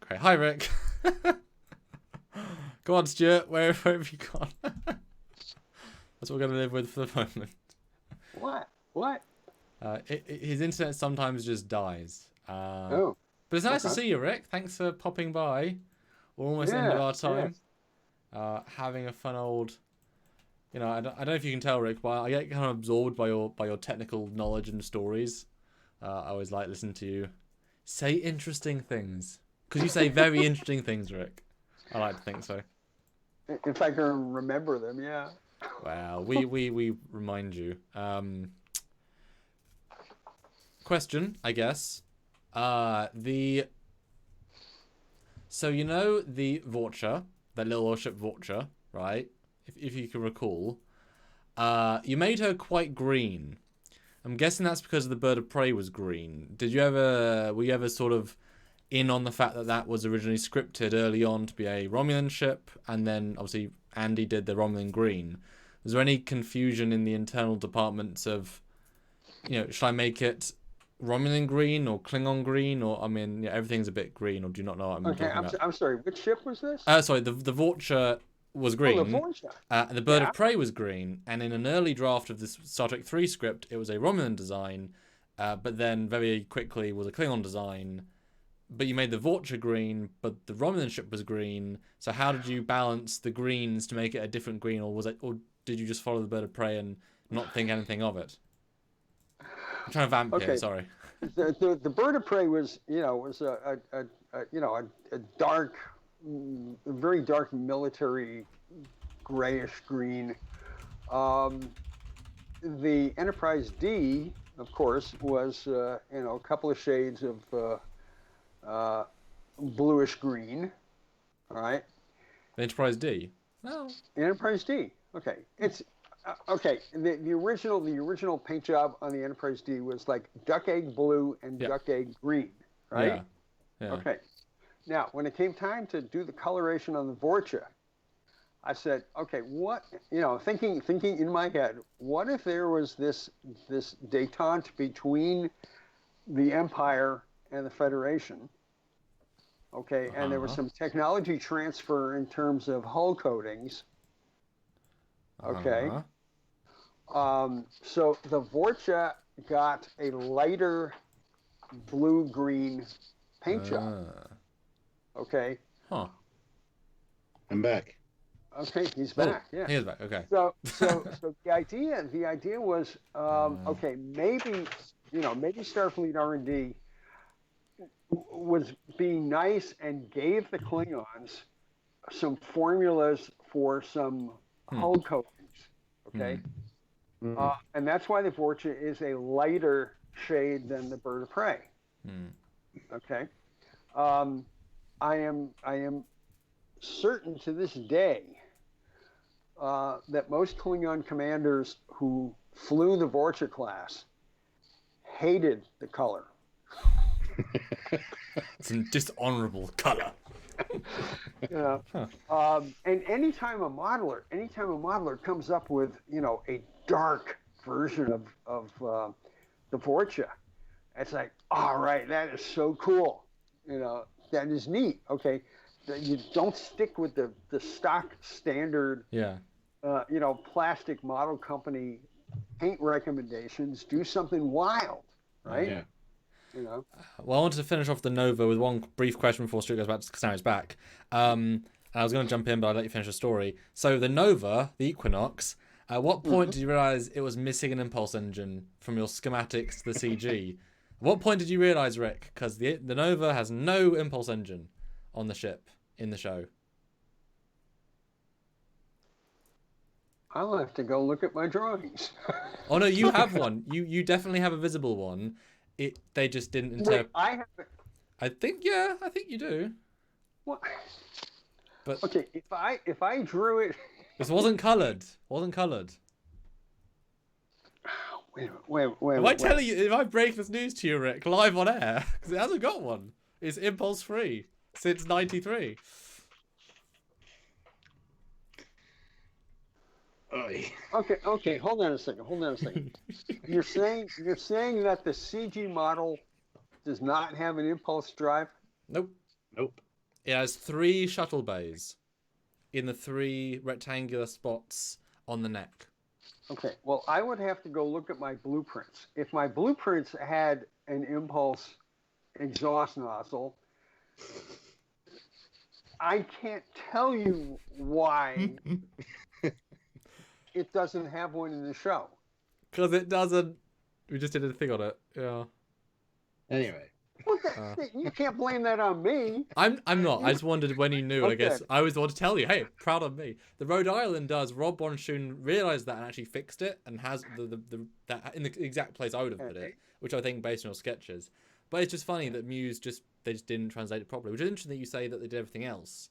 Great. Hi, Rick. Go on, Stuart. Where have you gone? That's what we're going to live with for the moment. What? His internet sometimes just dies. But it's nice to see you, Rick. Thanks for popping by. We're almost at the end of our time. Having a fun old... I don't know if you can tell, Rick, but I get kind of absorbed by your technical knowledge and stories. I always like listening to you say interesting things. Because you say very interesting things, Rick. I like to think so. If I can remember them, yeah. Well, we remind you. Question, I guess. So the Voyager, that little warship Voyager, right? If you can recall, you made her quite green. I'm guessing that's because the bird of prey was green. Were you ever sort of in on the fact that was originally scripted early on to be a Romulan ship, and then obviously Andy did the Romulan green? Was there any confusion in the internal departments of, should I make it Romulan green or Klingon green, or I mean, yeah, everything's a bit green. Or do you not know what I'm talking about? I'm sorry. Which ship was this? Sorry, the Voyager was green. Oh, the Voyager. And the Bird of Prey was green. And in an early draft of this Star Trek 3 script, it was a Romulan design, but then very quickly was a Klingon design. But you made the Voyager green, but the Romulan ship was green. So how did you balance the greens to make it a different green, or did you just follow the Bird of Prey and not think anything of it? I'm trying to vamp here. Sorry. The Bird of Prey was a dark, very dark military grayish green. The Enterprise D, of course, was a couple of shades of bluish green. All right. The Enterprise D. No. The Enterprise D. Okay. It's okay. The original paint job on the Enterprise D was like duck egg blue and duck egg green. Right. Yeah. Okay. Now, when it came time to do the coloration on the Voyager, I said, okay, what, thinking in my head, what if there was this detente between the Empire and the Federation? Okay, and there was some technology transfer in terms of hull coatings. Okay. So the Voyager got a lighter blue-green paint job. Okay. Huh. I'm back. Okay, he's back. Yeah, he is back. Okay. So the idea was, okay, maybe Starfleet R&D was being nice and gave the Klingons some formulas for some hull coatings. Okay. And that's why the Voyager is a lighter shade than the Bird of Prey. Okay. I am certain to this day that most Klingon commanders who flew the Voyager class hated the color. It's a dishonorable color. And anytime a modeler comes up with a dark version of the Voyager, it's like, all right, that is so cool. That is neat. Okay, you don't stick with the stock standard. Yeah. Plastic model company paint recommendations. Do something wild, right? Yeah. Well, I wanted to finish off the Nova with one brief question before Stuart goes back to Snary's back. And I was going to jump in, but I'll let you finish the story. So the Nova, the Equinox, at what point did you realize it was missing an impulse engine from your schematics to the CG? At what point did you realize, Rick? Because the Nova has no impulse engine on the ship in the show. I'll have to go look at my drawings. Oh no, you have one. You definitely have a visible one. They just didn't interpret. I have it. I think you do. What? But okay, if I drew it. This wasn't coloured. Wait. If I break this news to you, Rick, live on air, because it hasn't got one. It's impulse free since '93. Okay. Hold on a second. You're saying that the CG model does not have an impulse drive? Nope. It has 3 shuttle bays in the 3 rectangular spots on the neck. Okay. Well, I would have to go look at my blueprints. If my blueprints had an impulse exhaust nozzle, I can't tell you why. It doesn't have one in the show. Because it doesn't. We just did a thing on it. Yeah. Anyway. You can't blame that on me. I'm not. I just wondered when you knew. Okay. I guess I was the one to tell you. Hey, proud of me. The Rhode Island does. Rob Bonshun realized that and actually fixed it and has that in the exact place I would have put it, which I think based on your sketches. But it's just funny that Muse just didn't translate it properly, which is interesting that you say that they did everything else.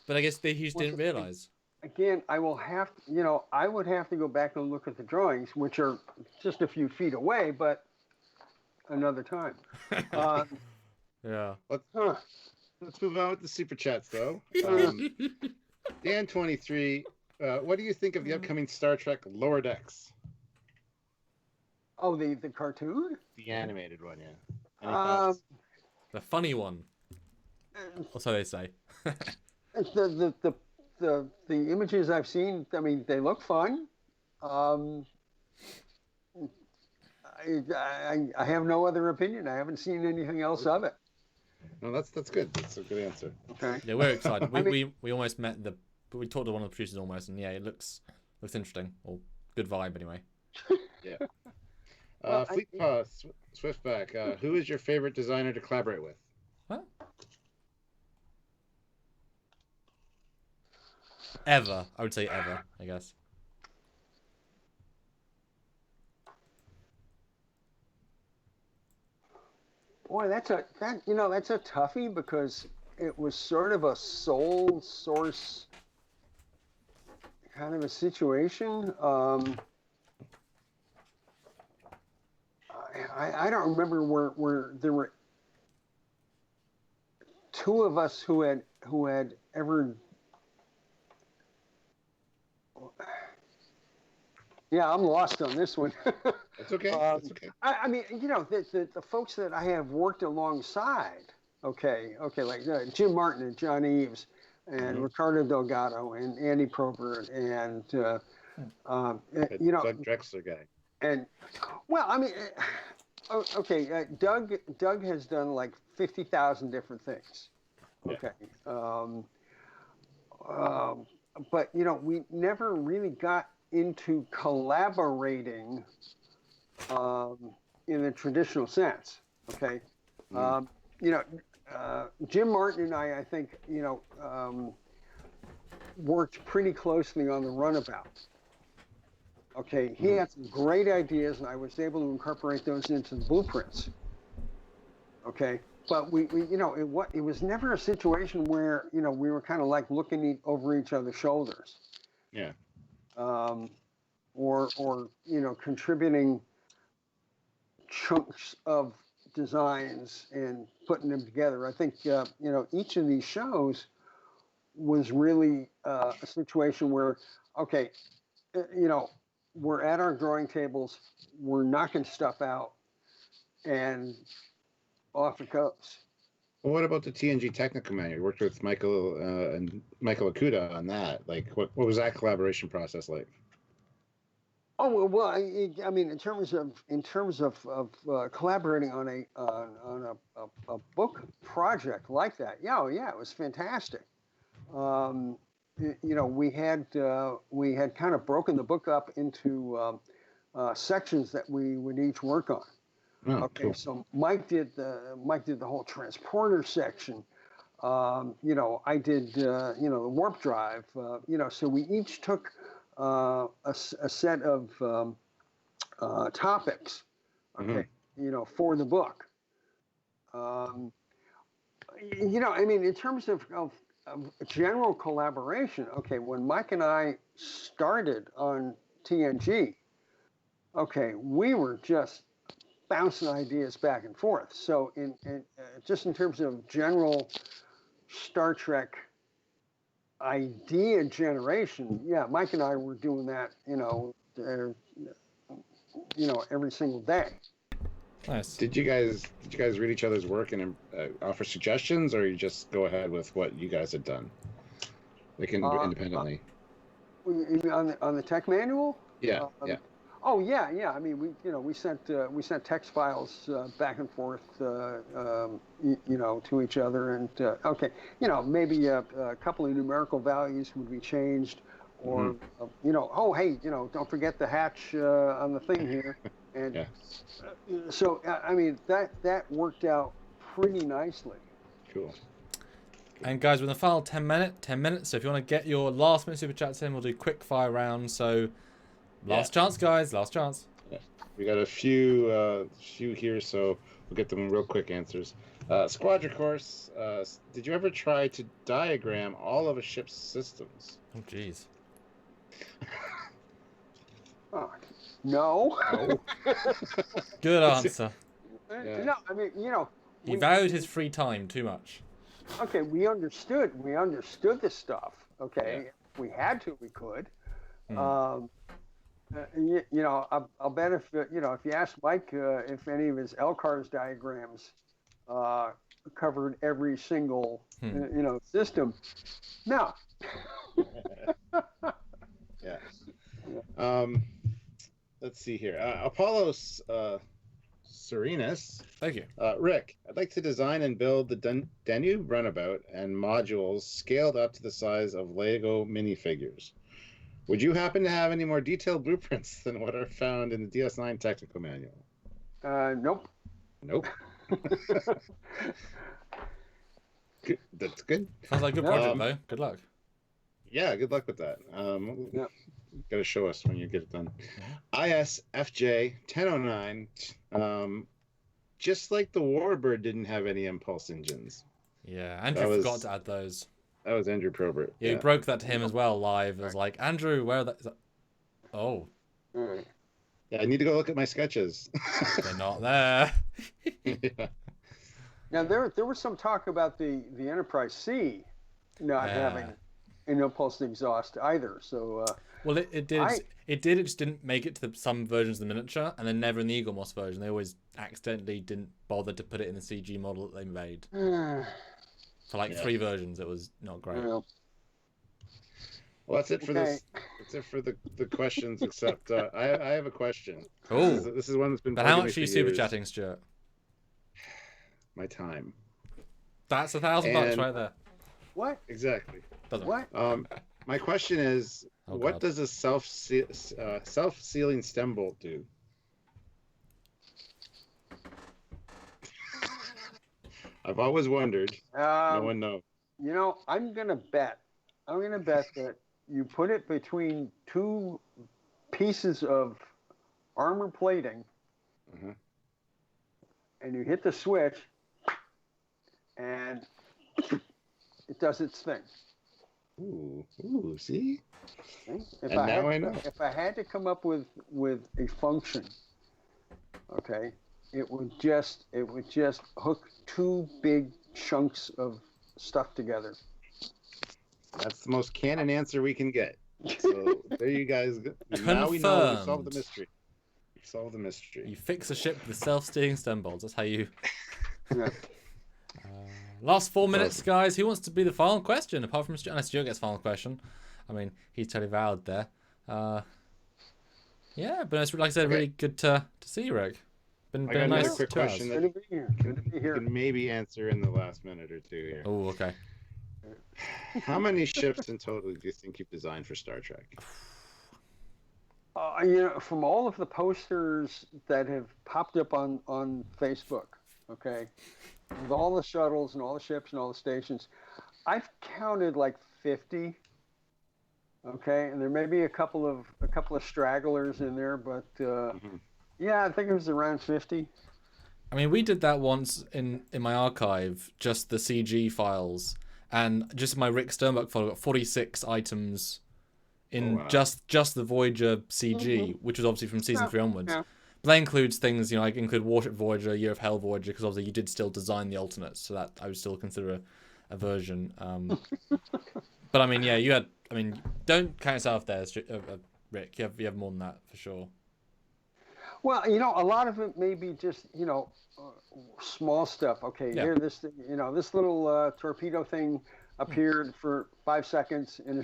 But I guess they just didn't realize. Again, I would have to go back and look at the drawings, which are just a few feet away, but another time. Yeah. Let's move on with the super chats, though. Dan23, what do you think of the upcoming Star Trek Lower Decks? Oh, the cartoon? The animated one, yeah. Any Um, thoughts? The funny one. Or so they say. the images I've seen, I mean, they look fun. Um, I have no other opinion. I haven't seen anything else of it. No, that's good. That's a good answer. Okay. Yeah, we're excited. I mean, we almost met we talked to one of the producers almost, and yeah, it looks interesting, or good vibe anyway. Yeah. Well, Fleet Pass, Swiftback. Who is your favorite designer to collaborate with? Huh? Ever, I would say ever, I guess. boy, that's a toughie because it was sort of a sole source kind of a situation. I don't remember where there were two of us who had ever. Yeah, I'm lost on this one. That's okay. That's okay. I mean, the folks that I have worked alongside, okay, like Jim Martin and John Eves, and Ricardo Delgado and Andy Probert and Doug Drexler guy. And well, I mean, okay, Doug has done like 50,000 different things. Okay. Yeah. But we never really got into collaborating in the traditional sense. Okay. Jim Martin and I think, worked pretty closely on the runabout. Okay, he had some great ideas, and I was able to incorporate those into the blueprints. Okay, but it was never a situation where we were kind of like looking over each other's shoulders. Yeah. Or contributing chunks of designs and putting them together. I think each of these shows was really a situation where we're at our drawing tables, we're knocking stuff out, and off it goes. Well, what about the TNG technical manual? You worked with Michael and Michael Akuda on that. Like, what was that collaboration process like? Oh well, I mean, in terms of collaborating on a book project like that, yeah, it was fantastic. We had kind of broken the book up into sections that we would each work on. Oh, okay, cool. So Mike did the whole transporter section. I did the warp drive. So we each took a set of topics. Okay, for the book. I mean, in terms of general collaboration, okay, when Mike and I started on TNG, okay, we were just bouncing ideas back and forth. So in just in terms of general Star Trek idea generation, yeah, Mike and I were doing that, every single day. Nice. Did you guys read each other's work and offer suggestions, or you just go ahead with what you guys had done, like independently? On the tech manual? Yeah, yeah. Oh yeah. I mean, we sent text files back and forth, to each other, and maybe a couple of numerical values would be changed, or oh hey, don't forget the hatch on the thing here, and yeah. So I mean that worked out pretty nicely. Cool. And guys, we're in the final 10 minutes. So if you want to get your last minute super chats in, we'll do quick fire round. So last chance, guys. Last chance. Yeah. We got a few here, so we'll get them real quick answers. Squadron course. Did you ever try to diagram all of a ship's systems? Oh, jeez. No. Good answer. Yeah. No, I mean, He valued his free time too much. Okay, we understood this stuff. Okay, if we had to, we could. I'll bet if if you ask Mike if any of his LCARS diagrams covered every single system. No. Yeah. Let's see here. Apollos Serenus. Thank you. Rick, I'd like to design and build the Danube runabout and modules scaled up to the size of Lego minifigures. Would you happen to have any more detailed blueprints than what are found in the DS9 technical manual? Nope. Nope. Good. That's good. Sounds like a good project, though. Good luck. Yeah, good luck with that. Yeah. Got to show us when you get it done. ISFJ 1009. Just like the Warbird didn't have any impulse engines. Yeah, Andrew forgot to add those. That was Andrew Probert. Yeah, he broke that to him as well live. It was like, Andrew, where are that? Oh. Yeah, I need to go look at my sketches. They're not there. Yeah. Now there was some talk about the Enterprise C not having an impulse exhaust either. So well, it did. It did. It just didn't make it to some versions of the miniature, and then never in the Eaglemoss version. They always accidentally didn't bother to put it in the CG model that they made. For like 3 versions, it was not great. Well, that's it for this. That's it for the questions. Except I have a question. Oh, this is one that's been. But how much are you super chatting, Stuart? My time. That's $1,000 right there. What? Exactly. What? My question is, what does a self-sealing stem bolt do? I've always wondered. No one knows. I'm gonna bet that you put it between 2 pieces of armor plating, and you hit the switch, and it does its thing. Ooh, see? I know. If I had to come up with a function, okay, it would just hook 2 big chunks of stuff together. That's the most canon answer we can get. So there you guys go. Now we know we solved the mystery. You fix a ship with self-steering stem bolts. That's how you. Last 4 minutes, guys. Who wants to be the final question? Apart from Stuart, unless Stuart gets final question. I mean, he's totally valid there. Yeah, but it's like I said, really good to see you, Rick. Been a nice quick question. Good to be here. Good to be here. You can maybe answer in the last minute or 2 here. Oh, okay. How many ships in total do you think you've designed for Star Trek? From all of the posters that have popped up on Facebook, okay, with all the shuttles and all the ships and all the stations, I've counted like 50. Okay, and there may be a couple of stragglers in there, but yeah, I think it was around 50. I mean, we did that once in my archive, just the CG files, and just my Rick Sternbach file got 46 items in just the Voyager CG, which was obviously from season 3 onwards. Yeah. But that includes things, I include Warship Voyager, Year of Hell Voyager, because obviously you did still design the alternates, so that I would still consider a version. But I mean, yeah, you had. I mean, don't count yourself there, Rick. You have more than that for sure. Well, a lot of it may be just small stuff. Okay, here this this little torpedo thing appeared for 5 seconds in a,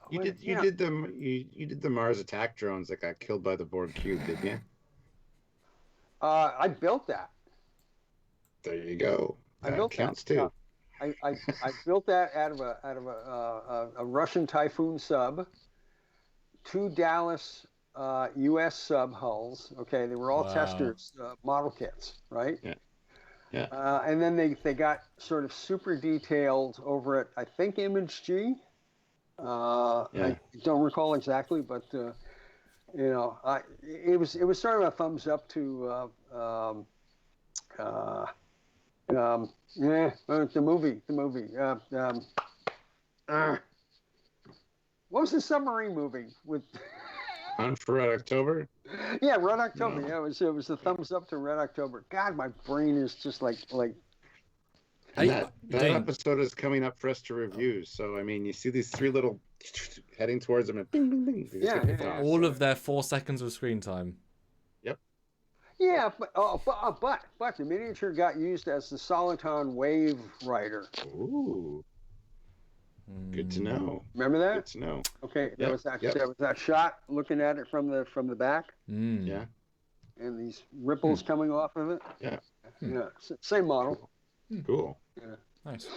you did the Mars attack drones that got killed by the Borg cube, didn't you? I built that. There you go. That counts too. I built that out of a Russian Typhoon sub, 2 Dallas U.S. sub hulls. Okay, they were all testers, model kits, right? Yeah. And then they got sort of super detailed over at, I think, Image G. I don't recall exactly, but it was sort of a thumbs up to the movie. What was the submarine movie with? Hunt for Red October. Yeah, Red October. No. Yeah, it was the thumbs up to Red October. God, my brain is just like. And that episode is coming up for us to review. So I mean, you see these 3 little heading towards them, and bing, bing, bing. They just get picked off. All of their 4 seconds of screen time. Yep. Yeah, but the miniature got used as the Soliton wave rider. Ooh. Good to know. Remember that? Good to know. Okay, Yep, there was that shot looking at it from the back. Yeah. And these ripples coming off of it. Yeah. Yeah. Same model. Cool. Yeah. Nice.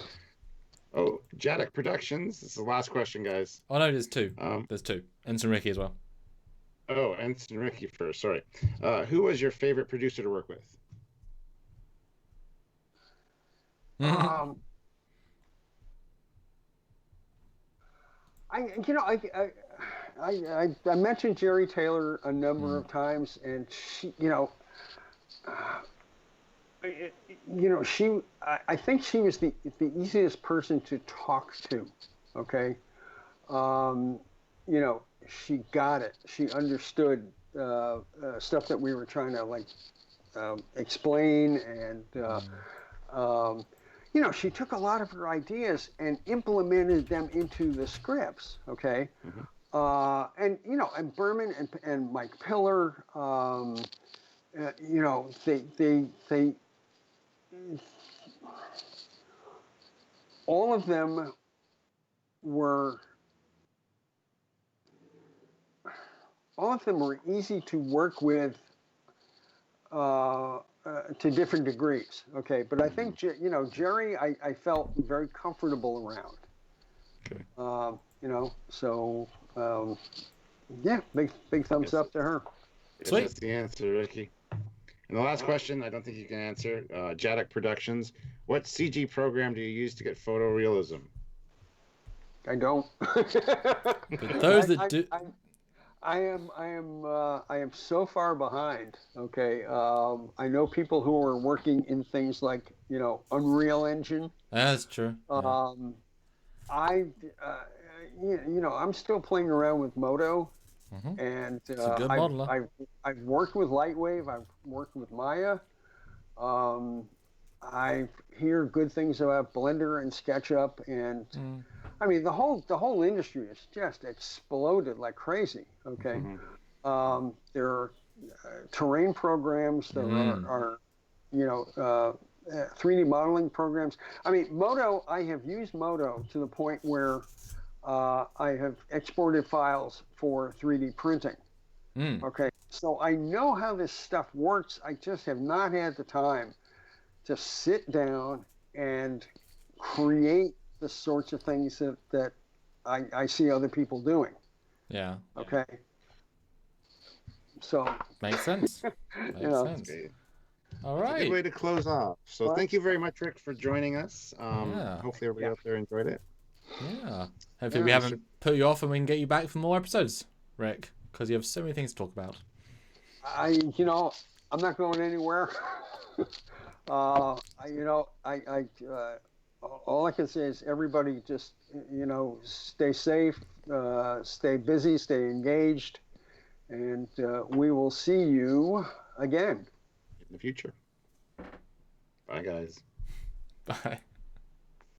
Oh, Jadek Productions. This is the last question, guys. Oh no, there's 2. There's 2. Ensign Ricky as well. Oh, Ensign Ricky first. Sorry. Who was your favorite producer to work with? I mentioned Jerry Taylor a number of times, and she, I think she was the easiest person to talk to. Okay, she got it. She understood stuff that we were trying to explain, and she took a lot of her ideas and implemented them into the scripts. Okay. And Berman and Mike Pillar, they all of them were easy to work with to different degrees. Okay, but I think Jerry, I felt very comfortable around. Okay. So. Yeah, big thumbs up to her. Sweet. That's the answer, Ricky. And the last question, I don't think you can answer. Jadek Productions. What CG program do you use to get photorealism? I don't. But those that do. I am so far behind. Okay. I know people who are working in things like Unreal Engine. That's true. I'm still playing around with Moto, and It's a good modeler. I've worked with Lightwave. I've worked with Maya. I hear good things about Blender and SketchUp, and I mean the whole industry is just exploded like crazy. Okay, there are terrain programs. There are 3D modeling programs. I mean, Moto. I have used Moto to the point where I have exported files for 3D printing. Okay, so I know how this stuff works. I just have not had the time to sit down and create the sorts of things that I see other people doing. Yeah. Okay. So makes sense. Makes sense. Okay. All right. Good way to close off. So thank you very much, Rick, for joining us. Hopefully everybody out there enjoyed it. Yeah. Hopefully we haven't put you off and we can get you back for more episodes, Rick, because you have so many things to talk about. I'm not going anywhere. All I can say is everybody just, stay safe, stay busy, stay engaged, and we will see you again in the future. Bye, guys. Bye.